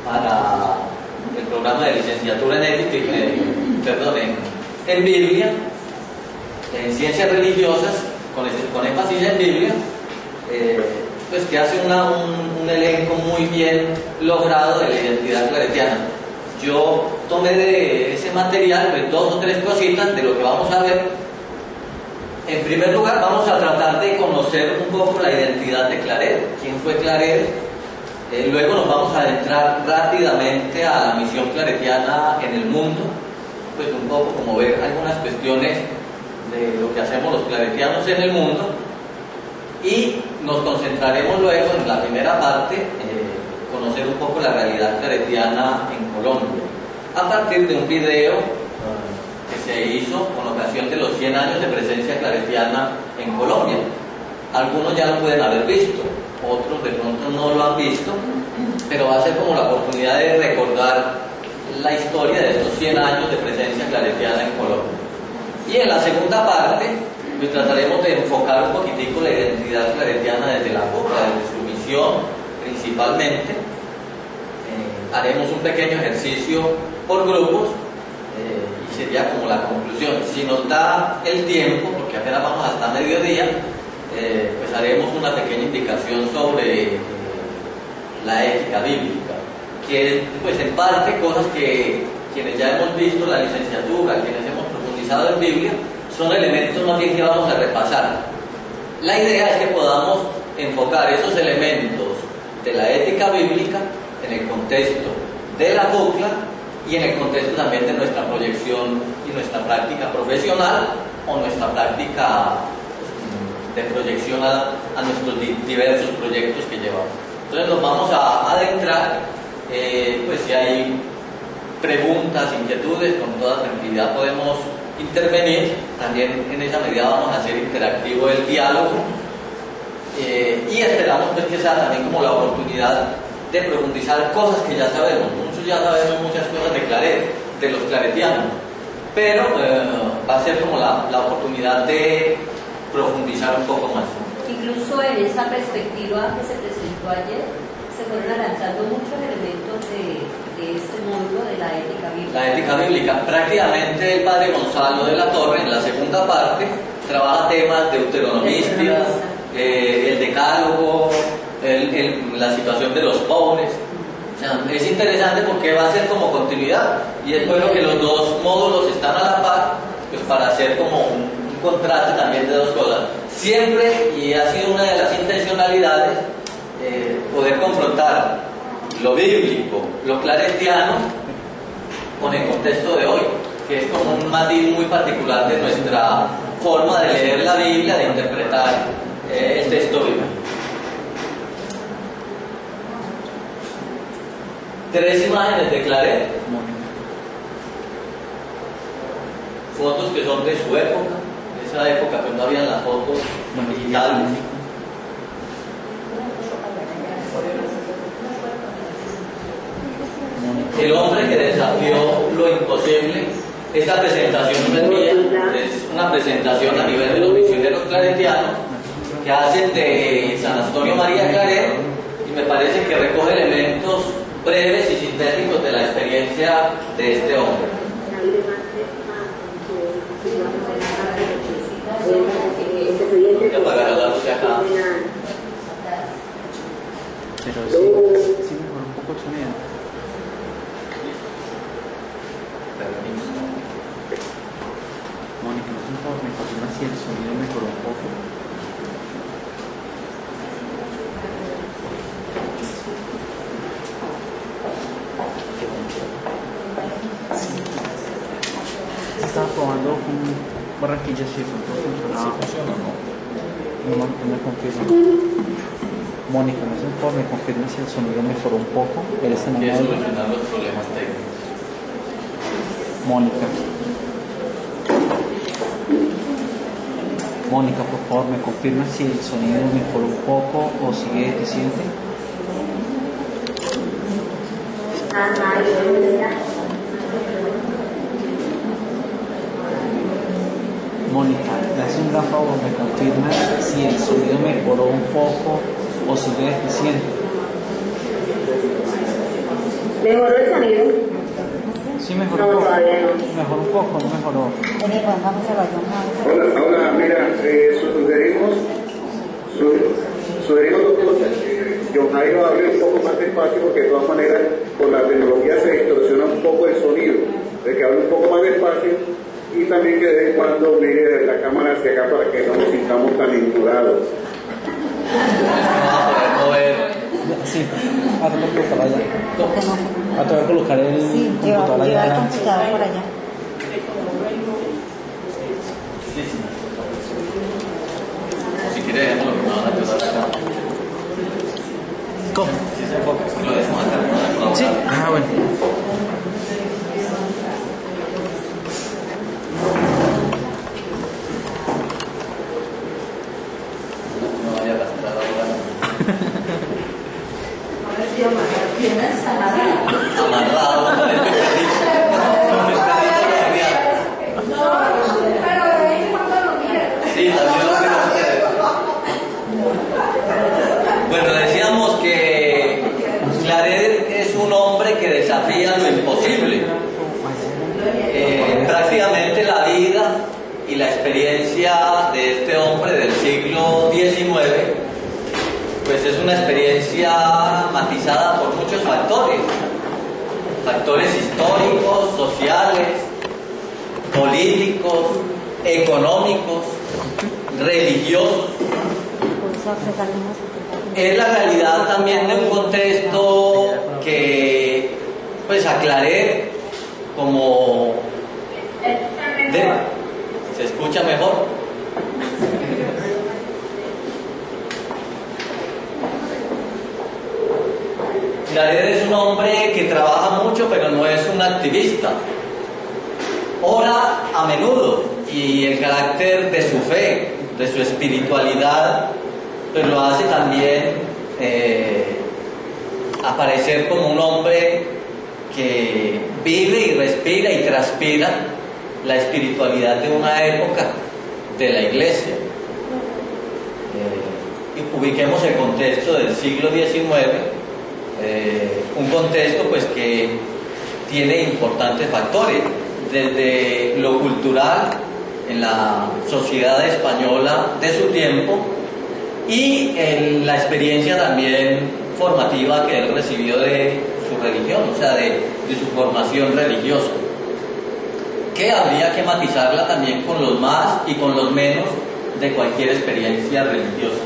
para el programa de licenciatura en ética, en Biblia, en ciencias religiosas, con énfasis en Biblia, pues que hace un elenco muy bien logrado de la identidad claretiana. Yo tomé de ese material pues, 2 o 3 cositas de lo que vamos a ver. En primer lugar, vamos a tratar de conocer un poco la identidad de Claret, quién fue Claret. Luego nos vamos a adentrar rápidamente a la misión claretiana en el mundo, pues un poco como ver algunas cuestiones de lo que hacemos los claretianos en el mundo, y nos concentraremos luego en la primera parte, conocer un poco la realidad claretiana en Colombia, a partir de un video que se hizo con ocasión de los 100 años de presencia claretiana en Colombia. Algunos ya lo pueden haber visto, otros de pronto no lo han visto, pero va a ser como la oportunidad de recordar la historia de estos 100 años de presencia claretiana en Colombia. Y en la segunda parte, pues trataremos de enfocar un poquitico la identidad claretiana desde la CUCLA, desde su misión principalmente. Haremos un pequeño ejercicio por grupos y sería como la conclusión. Si nos da el tiempo, porque apenas vamos hasta mediodía, pues haremos una pequeña indicación sobre la ética bíblica, que es pues en parte cosas que quienes ya hemos visto la licenciatura, quienes hemos profundizado en Biblia, son elementos más bien que vamos a repasar. La idea es que podamos enfocar esos elementos de la ética bíblica en el contexto de la CUCLA y en el contexto también de nuestra proyección y nuestra práctica profesional o nuestra práctica de proyección a nuestros diversos proyectos que llevamos. Entonces nos vamos a adentrar, pues si hay preguntas, inquietudes, con toda tranquilidad podemos intervenir. También en esa medida vamos a hacer interactivo el diálogo y esperamos pues que sea también como la oportunidad de profundizar cosas que ya sabemos. Muchos ya sabemos muchas cosas de Claret, de los claretianos, pero va a ser como la oportunidad de profundizar un poco más. Incluso en esa perspectiva que se presentó ayer, se fueron lanzando muchos elementos de ese mundo de la ética bíblica. La ética bíblica, prácticamente el padre Gonzalo de la Torre, en la segunda parte, trabaja temas deuteronomistas, el decálogo, la situación de los pobres. O sea, es interesante porque va a ser como continuidad, y es bueno que los dos módulos están a la par, pues para hacer como un contraste también de dos cosas. Siempre, y ha sido una de las intencionalidades, poder confrontar lo bíblico, lo claretiano, con el contexto de hoy, que es como un matiz muy particular de nuestra forma de leer la Biblia, de interpretar el texto bíblico. 3 imágenes de Claret, fotos que son de su época, de esa época, pero no habían las fotos digitales. El hombre que desafió lo imposible. Esta presentación no es mía, es una presentación a nivel de los misioneros claretianos que hacen de San Antonio María Claret, y me parece que recoge elementos breves y sintéticos de la experiencia de este hombre. Voy a apagar la luz de acá. Pero sí mejoró un poco el sonido. Mónica, ¿no es un favor? Me confirma si el sonido mejoró un poco. Estaba probando con Barranquilla si funcionaba. No me confirma. Mónica, ¿no es un favor? Me confirma si el sonido mejoró un poco. Quiere solucionar los problemas técnicos. Mónica, por favor, ¿me confirma si el sonido mejoró un poco o sigue deficiente? Mónica, ¿me hace un gran favor? ¿Me confirma si el sonido mejoró un poco o sigue deficiente? ¿Mejoró el sonido? Sí, mejoró un poco. Mejoró un poco, no mejoró. Hola, mira, sugerimos dos cosas. John Jairo hable un poco más despacio porque de todas maneras por la tecnología se distorsiona un poco el sonido. De que hable un poco más despacio y también que de vez en cuando mire la cámara hacia acá para que no nos sintamos tan inturados. Sí, a tener que colocar allá. A tener que colocar el computador allá. Lleva el computador por allá. Si quiere, déjalo que me van a ayudar acá. ¿Cómo? Si se enfoca, es que lo dejamos acá. Sí, bueno. No vaya a gastar ahora. Amarrado. Sí, también lo creo. Bueno, decíamos que Claret es un hombre que desafía lo imposible. Prácticamente la vida y la experiencia de este hombre del siglo XIX pues es una experiencia matizada por muchos factores históricos, sociales, políticos, económicos, religiosos. Es la realidad también de un contexto que pues a Claret como ¿se escucha mejor? Claret es un hombre que trabaja mucho, pero no es un activista. Ora a menudo y el carácter de su fe, de su espiritualidad, pues lo hace también aparecer como un hombre que vive y respira y transpira la espiritualidad de una época de la Iglesia. Y ubiquemos el contexto del siglo XIX, un contexto pues que tiene importantes factores, desde lo cultural en la sociedad española de su tiempo y en la experiencia también formativa que él recibió de su religión, o sea, de su formación religiosa, que habría que matizarla también con los más y con los menos de cualquier experiencia religiosa.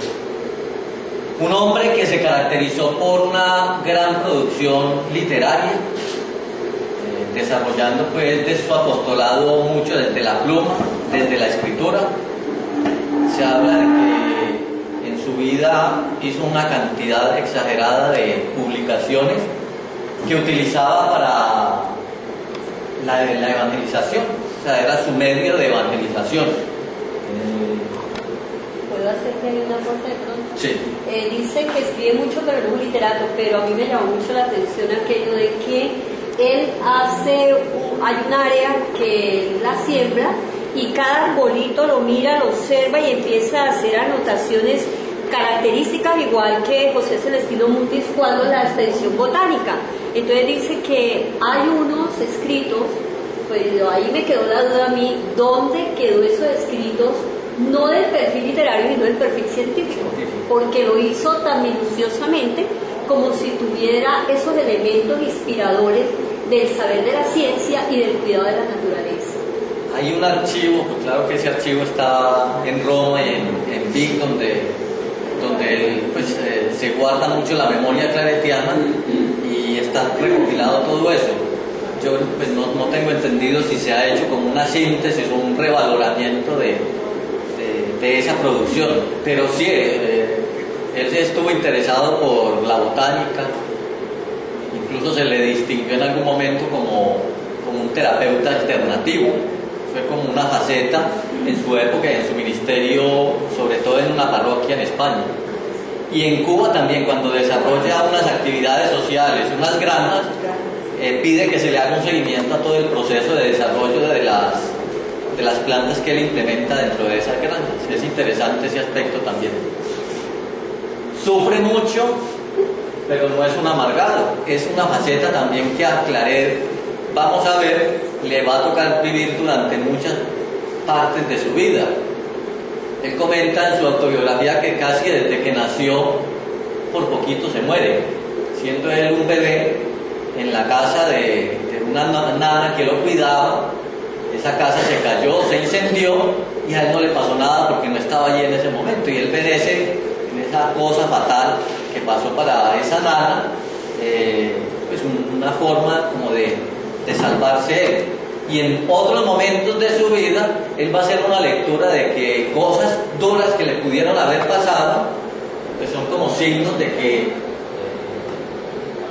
Un hombre que se caracterizó por una gran producción literaria, desarrollando pues de su apostolado mucho desde la pluma, desde la escritura. Se habla de que en su vida hizo una cantidad exagerada de publicaciones que utilizaba para la evangelización, o sea, era su medio de evangelización. ¿Puedo hacerte una aporte de pronto? Sí. Dice que escribe mucho pero no es literato, pero a mí me llamó mucho la atención aquello de que él hay un área que él la siembra y cada arbolito lo mira, lo observa y empieza a hacer anotaciones características, igual que José Celestino Mutis cuando la expedición botánica. Entonces dice que hay unos escritos, pues ahí me quedó la duda a mí, ¿dónde quedó esos escritos? No del perfil literario, sino del perfil científico, porque lo hizo tan minuciosamente como si tuviera esos elementos inspiradores del saber de la ciencia y del cuidado de la naturaleza. Hay un archivo, pues claro que ese archivo está en Roma y en Vic, donde pues, se guarda mucho la memoria claretiana y está recopilado todo eso. Yo pues no tengo entendido si se ha hecho como una síntesis o un revaloramiento de esa producción, pero sí, él estuvo interesado por la botánica, incluso se le distinguió en algún momento como un terapeuta alternativo, fue como una faceta en su época y en su ministerio, sobre todo en una parroquia en España. Y en Cuba también, cuando desarrolla unas actividades sociales, unas granjas, pide que se le haga un seguimiento a todo el proceso de desarrollo de las plantas que él implementa dentro de esas granjas. Es interesante ese aspecto también. Sufre mucho, pero no es un amargado, es una faceta también que a Claret, vamos a ver, le va a tocar vivir durante muchas partes de su vida. Él comenta en su autobiografía que casi desde que nació, por poquito se muere, siendo él un bebé en la casa de una nana que lo cuidaba. Esa casa se cayó, se incendió y a él no le pasó nada porque no estaba allí en ese momento, y él perece en esa cosa fatal que pasó para esa nana, pues una forma como de salvarse él. Y en otros momentos de su vida él va a hacer una lectura de que cosas duras que le pudieron haber pasado pues son como signos de que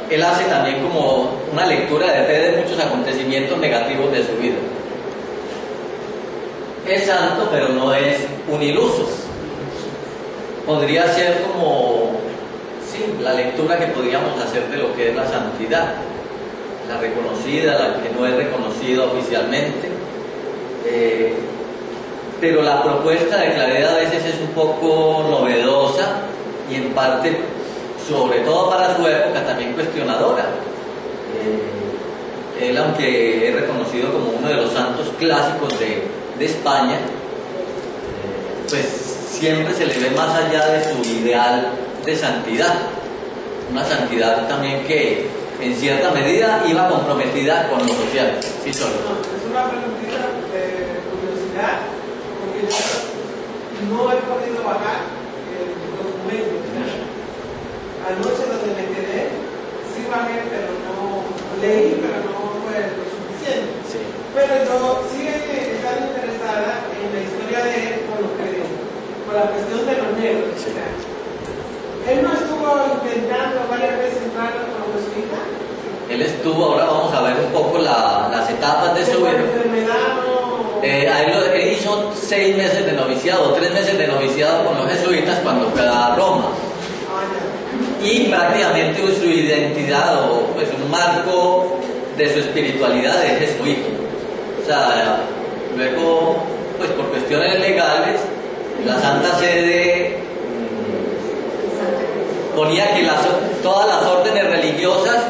él hace también como una lectura de fe de muchos acontecimientos negativos de su vida. Es santo, pero no es un iluso. Podría ser como, sí, la lectura que podríamos hacer de lo que es la santidad, la reconocida, la que no es reconocida oficialmente, pero la propuesta de Claret a veces es un poco novedosa y en parte, sobre todo para su época, también cuestionadora. Él, aunque es reconocido como uno de los santos clásicos de España, pues siempre se le ve más allá de su ideal de santidad, una santidad también que en cierta medida iba comprometida con lo social. Sí, solo. Es una preguntita de curiosidad, porque yo no he podido bajar el documento. Anoche donde me quedé, sí bajé, pero no leí, pero no fue lo suficiente. Sí. Pero yo sigue estando interesada en la historia de él por la cuestión de los negros. Sí. Él no estuvo intentando varias veces entrar con los jesuitas. Él estuvo, ahora vamos a ver un poco las etapas de su vida. Él hizo 6 meses de noviciado, 3 meses de noviciado con los jesuitas cuando fue a Roma. Y prácticamente su identidad, o pues un marco de su espiritualidad es jesuita. O sea, luego, pues por cuestiones legales, la Santa Sede ponía que todas las órdenes religiosas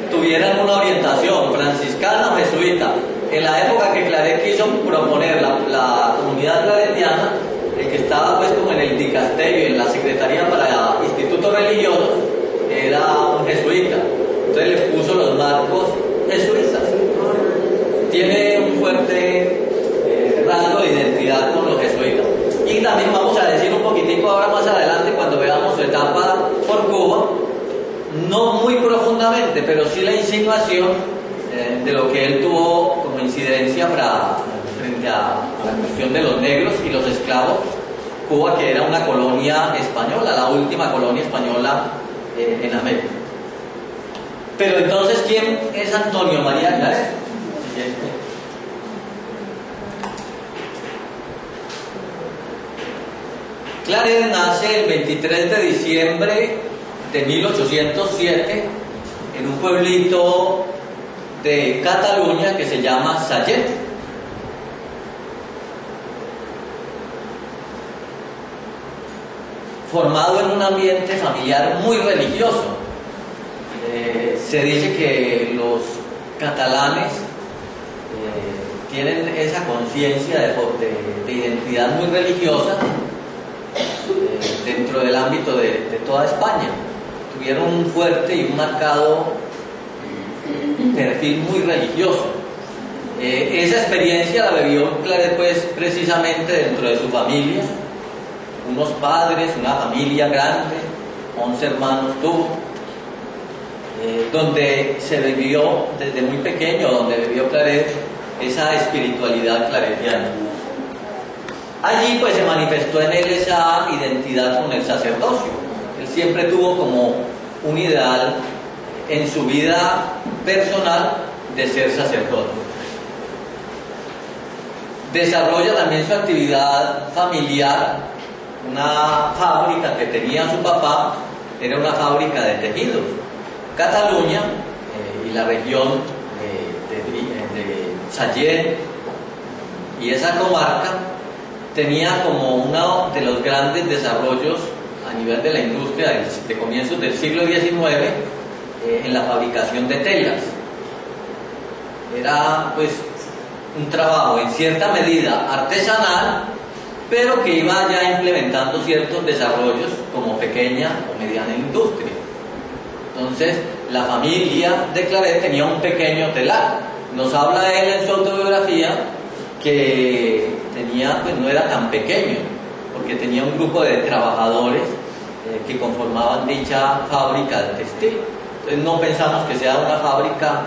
tuvieran una orientación franciscana o jesuita. En la época que Claret quiso proponer la comunidad claretiana, el que estaba pues como en el dicasterio, en la secretaría para institutos religiosos, era un jesuita. Entonces le puso los marcos jesuitas. Tiene un fuerte rasgo de identidad con los jesuitas. Y también vamos a decir un poquitico ahora más adelante, cuando veamos su etapa por Cuba, no muy profundamente, pero sí la insinuación de lo que él tuvo como incidencia frente a la cuestión de los negros y los esclavos. Cuba, que era una colonia española, la última colonia española en América. Pero entonces, ¿quién es Antonio María Claret? Claret nace el 23 de diciembre de 1807 en un pueblito de Cataluña que se llama Sallet. Formado en un ambiente familiar muy religioso. Se dice que los catalanes tienen esa conciencia de identidad muy religiosa dentro del ámbito de toda España. Tuvieron un fuerte y un marcado perfil muy religioso. Esa experiencia la vivió Claret pues precisamente dentro de su familia. Unos padres, una familia grande, 11 hermanos tuvo, donde se vivió desde muy pequeño, donde vivió Claret esa espiritualidad claretiana. Allí pues se manifestó en él esa identidad con el sacerdocio. Él siempre tuvo como un ideal en su vida personal de ser sacerdote. desarrolla también su actividad familiar. Una fábrica que tenía su papá era una fábrica de tejidos. Cataluña y la región de Sallent y esa comarca tenía como uno de los grandes desarrollos a nivel de la industria de comienzos del siglo XIX en la fabricación de telas. Era pues un trabajo en cierta medida artesanal, pero que iba ya implementando ciertos desarrollos como pequeña o mediana industria. Entonces, la familia de Claret tenía un pequeño telar. Nos habla él en su autobiografía que tenía, pues no era tan pequeño, porque tenía un grupo de trabajadores que conformaban dicha fábrica de textil. Entonces, no pensamos que sea una fábrica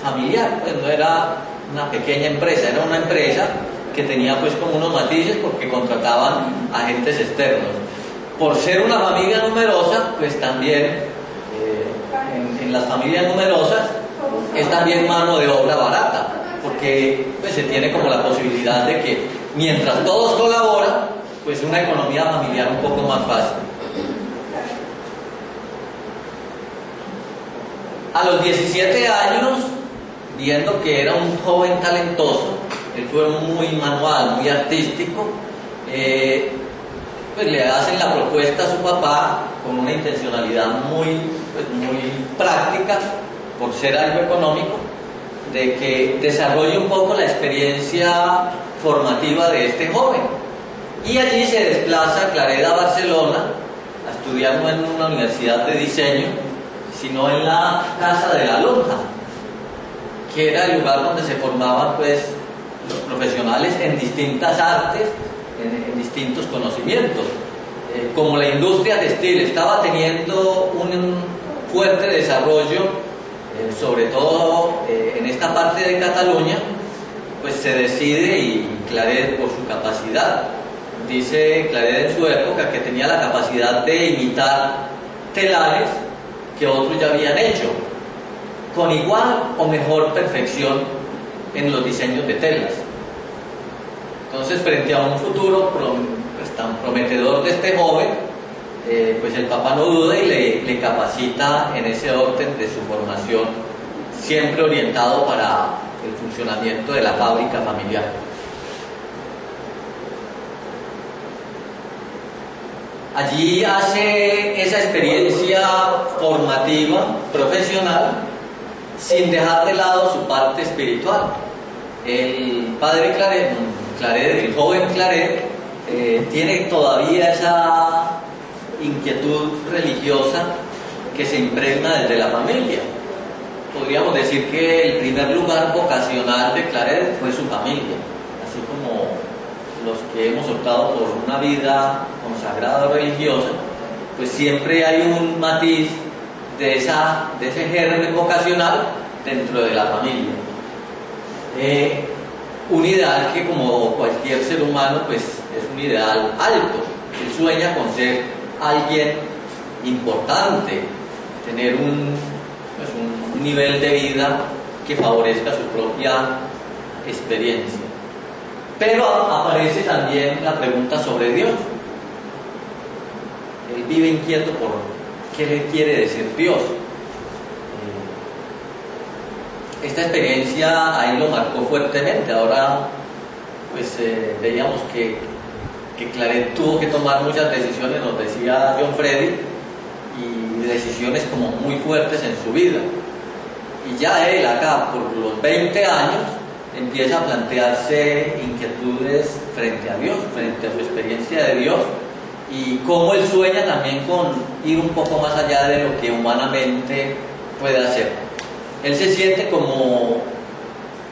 familiar, pues no era una pequeña empresa, era una empresa que tenía pues como unos matices porque contrataban agentes externos. Por ser una familia numerosa, pues también en las familias numerosas es también mano de obra barata, porque pues se tiene como la posibilidad de que mientras todos colaboran, pues una economía familiar un poco más fácil. A los 17 años, viendo que era un joven talentoso, él fue muy manual, muy artístico, pues le hacen la propuesta a su papá con una intencionalidad muy práctica, por ser algo económico, de que desarrolle un poco la experiencia formativa de este joven. Y allí se desplaza Claret a Barcelona a estudiar no en una universidad de diseño, sino en la Casa de la Lonja, que era el lugar donde se formaban pues los profesionales en distintas artes, en distintos conocimientos. Como la industria textil estaba teniendo un fuerte desarrollo, sobre todo en esta parte de Cataluña, pues se decide, y Claret por su capacidad, dice Claret en su época que tenía la capacidad de imitar telares que otros ya habían hecho, con igual o mejor perfección en los diseños de telas. Entonces, frente a un futuro pues, tan prometedor de este joven, pues el papá no duda y le capacita en ese orden de su formación, siempre orientado para el funcionamiento de la fábrica familiar. Allí hace esa experiencia formativa, profesional, sin dejar de lado su parte espiritual. El padre Claret, el joven Claret, tiene todavía esa inquietud religiosa que se impregna desde la familia. Podríamos decir que el primer lugar vocacional de Claret fue su familia, así como los que hemos optado por una vida consagrada o religiosa, pues siempre hay un matiz de ese germen vocacional dentro de la familia. Un ideal que, como cualquier ser humano, pues es un ideal alto. Él sueña con ser alguien importante, tener un nivel de vida que favorezca su propia experiencia. Pero aparece también la pregunta sobre Dios. Él vive inquieto por qué le quiere decir Dios. Esta experiencia ahí lo marcó fuertemente. Ahora pues veíamos que Claret tuvo que tomar muchas decisiones, nos decía John Freddy, y decisiones como muy fuertes en su vida. Y ya él acá, por los 20 años, empieza a plantearse inquietudes frente a Dios, frente a su experiencia de Dios, y cómo él sueña también con ir un poco más allá de lo que humanamente puede hacer. Él se siente como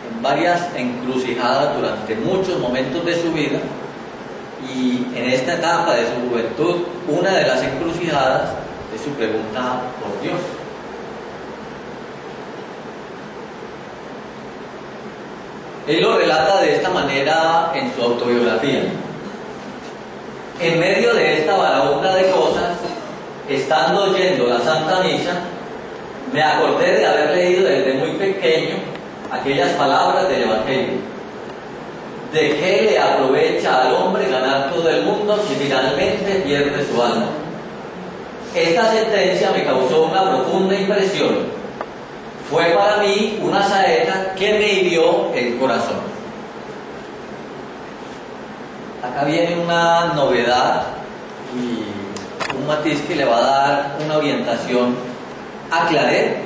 en varias encrucijadas durante muchos momentos de su vida, y en esta etapa de su juventud, una de las encrucijadas es su pregunta por Dios. Él lo relata de esta manera en su autobiografía. En medio de esta baraúnda de cosas, estando oyendo la Santa Misa, me acordé de haber leído desde muy pequeño aquellas palabras del Evangelio. ¿de qué le aprovecha al hombre ganar todo el mundo si finalmente pierde su alma? Esta sentencia me causó una profunda impresión. Fue para mí una saeta que me hirió el corazón. Acá viene una novedad y un matiz que le va a dar una orientación a Claret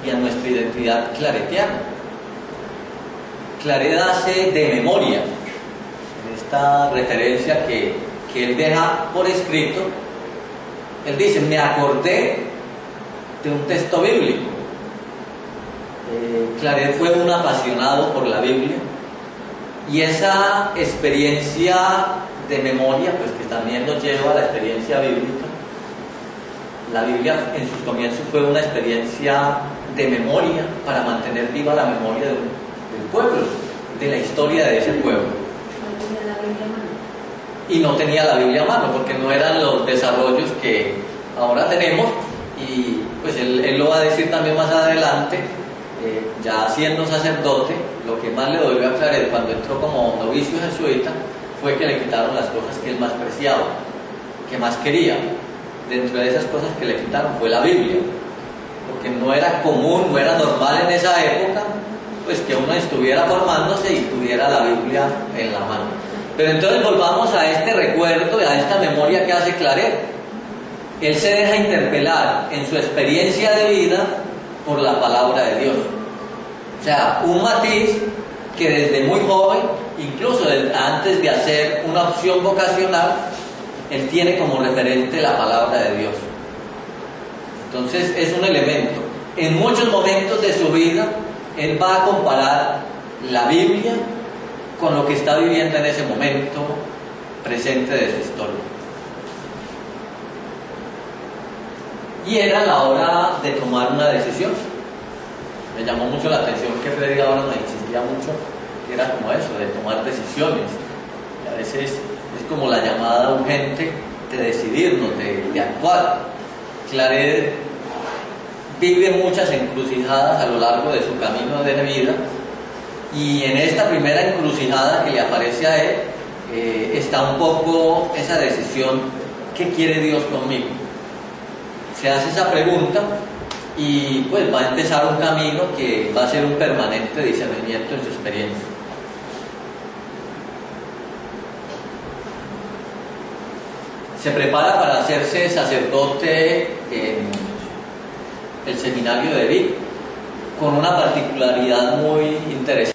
y a nuestra identidad claretiana. Claret hace de memoria, en esta referencia que él deja por escrito. Él dice, me acordé de un texto bíblico. Claret fue un apasionado por la Biblia, y esa experiencia de memoria, pues que también nos lleva a la experiencia bíblica. La Biblia en sus comienzos fue una experiencia de memoria para mantener viva la memoria del pueblo, de la historia de ese pueblo. Y no tenía la Biblia a mano, porque no eran los desarrollos que ahora tenemos, y pues él lo va a decir también más adelante. Ya siendo sacerdote, lo que más le dolió a Claret cuando entró como novicio jesuita fue que le quitaron las cosas que él más preciaba, que más quería. Dentro de esas cosas que le quitaron fue la Biblia, porque no era común, no era normal en esa época, pues que uno estuviera formándose y tuviera la Biblia en la mano. Pero entonces volvamos a este recuerdo, a esta memoria que hace Claret. Él se deja interpelar en su experiencia de vida por la palabra de Dios. O sea, un matiz que desde muy joven, incluso antes de hacer una opción vocacional, él tiene como referente la palabra de Dios. Entonces es un elemento. En muchos momentos de su vida, él va a comparar la Biblia con lo que está viviendo en ese momento presente de su historia. Y era la hora de tomar una decisión. Me llamó mucho la atención que Freddy ahora nos insistía mucho, que era como eso, de tomar decisiones. Y a veces es como la llamada urgente de decidirnos, de actuar. Claret vive muchas encrucijadas a lo largo de su camino de vida, y en esta primera encrucijada que le aparece a él está un poco esa decisión: ¿qué quiere Dios conmigo? Se hace esa pregunta y pues va a empezar un camino que va a ser un permanente discernimiento en su experiencia. Se prepara para hacerse sacerdote en el seminario de Vic, con una particularidad muy interesante.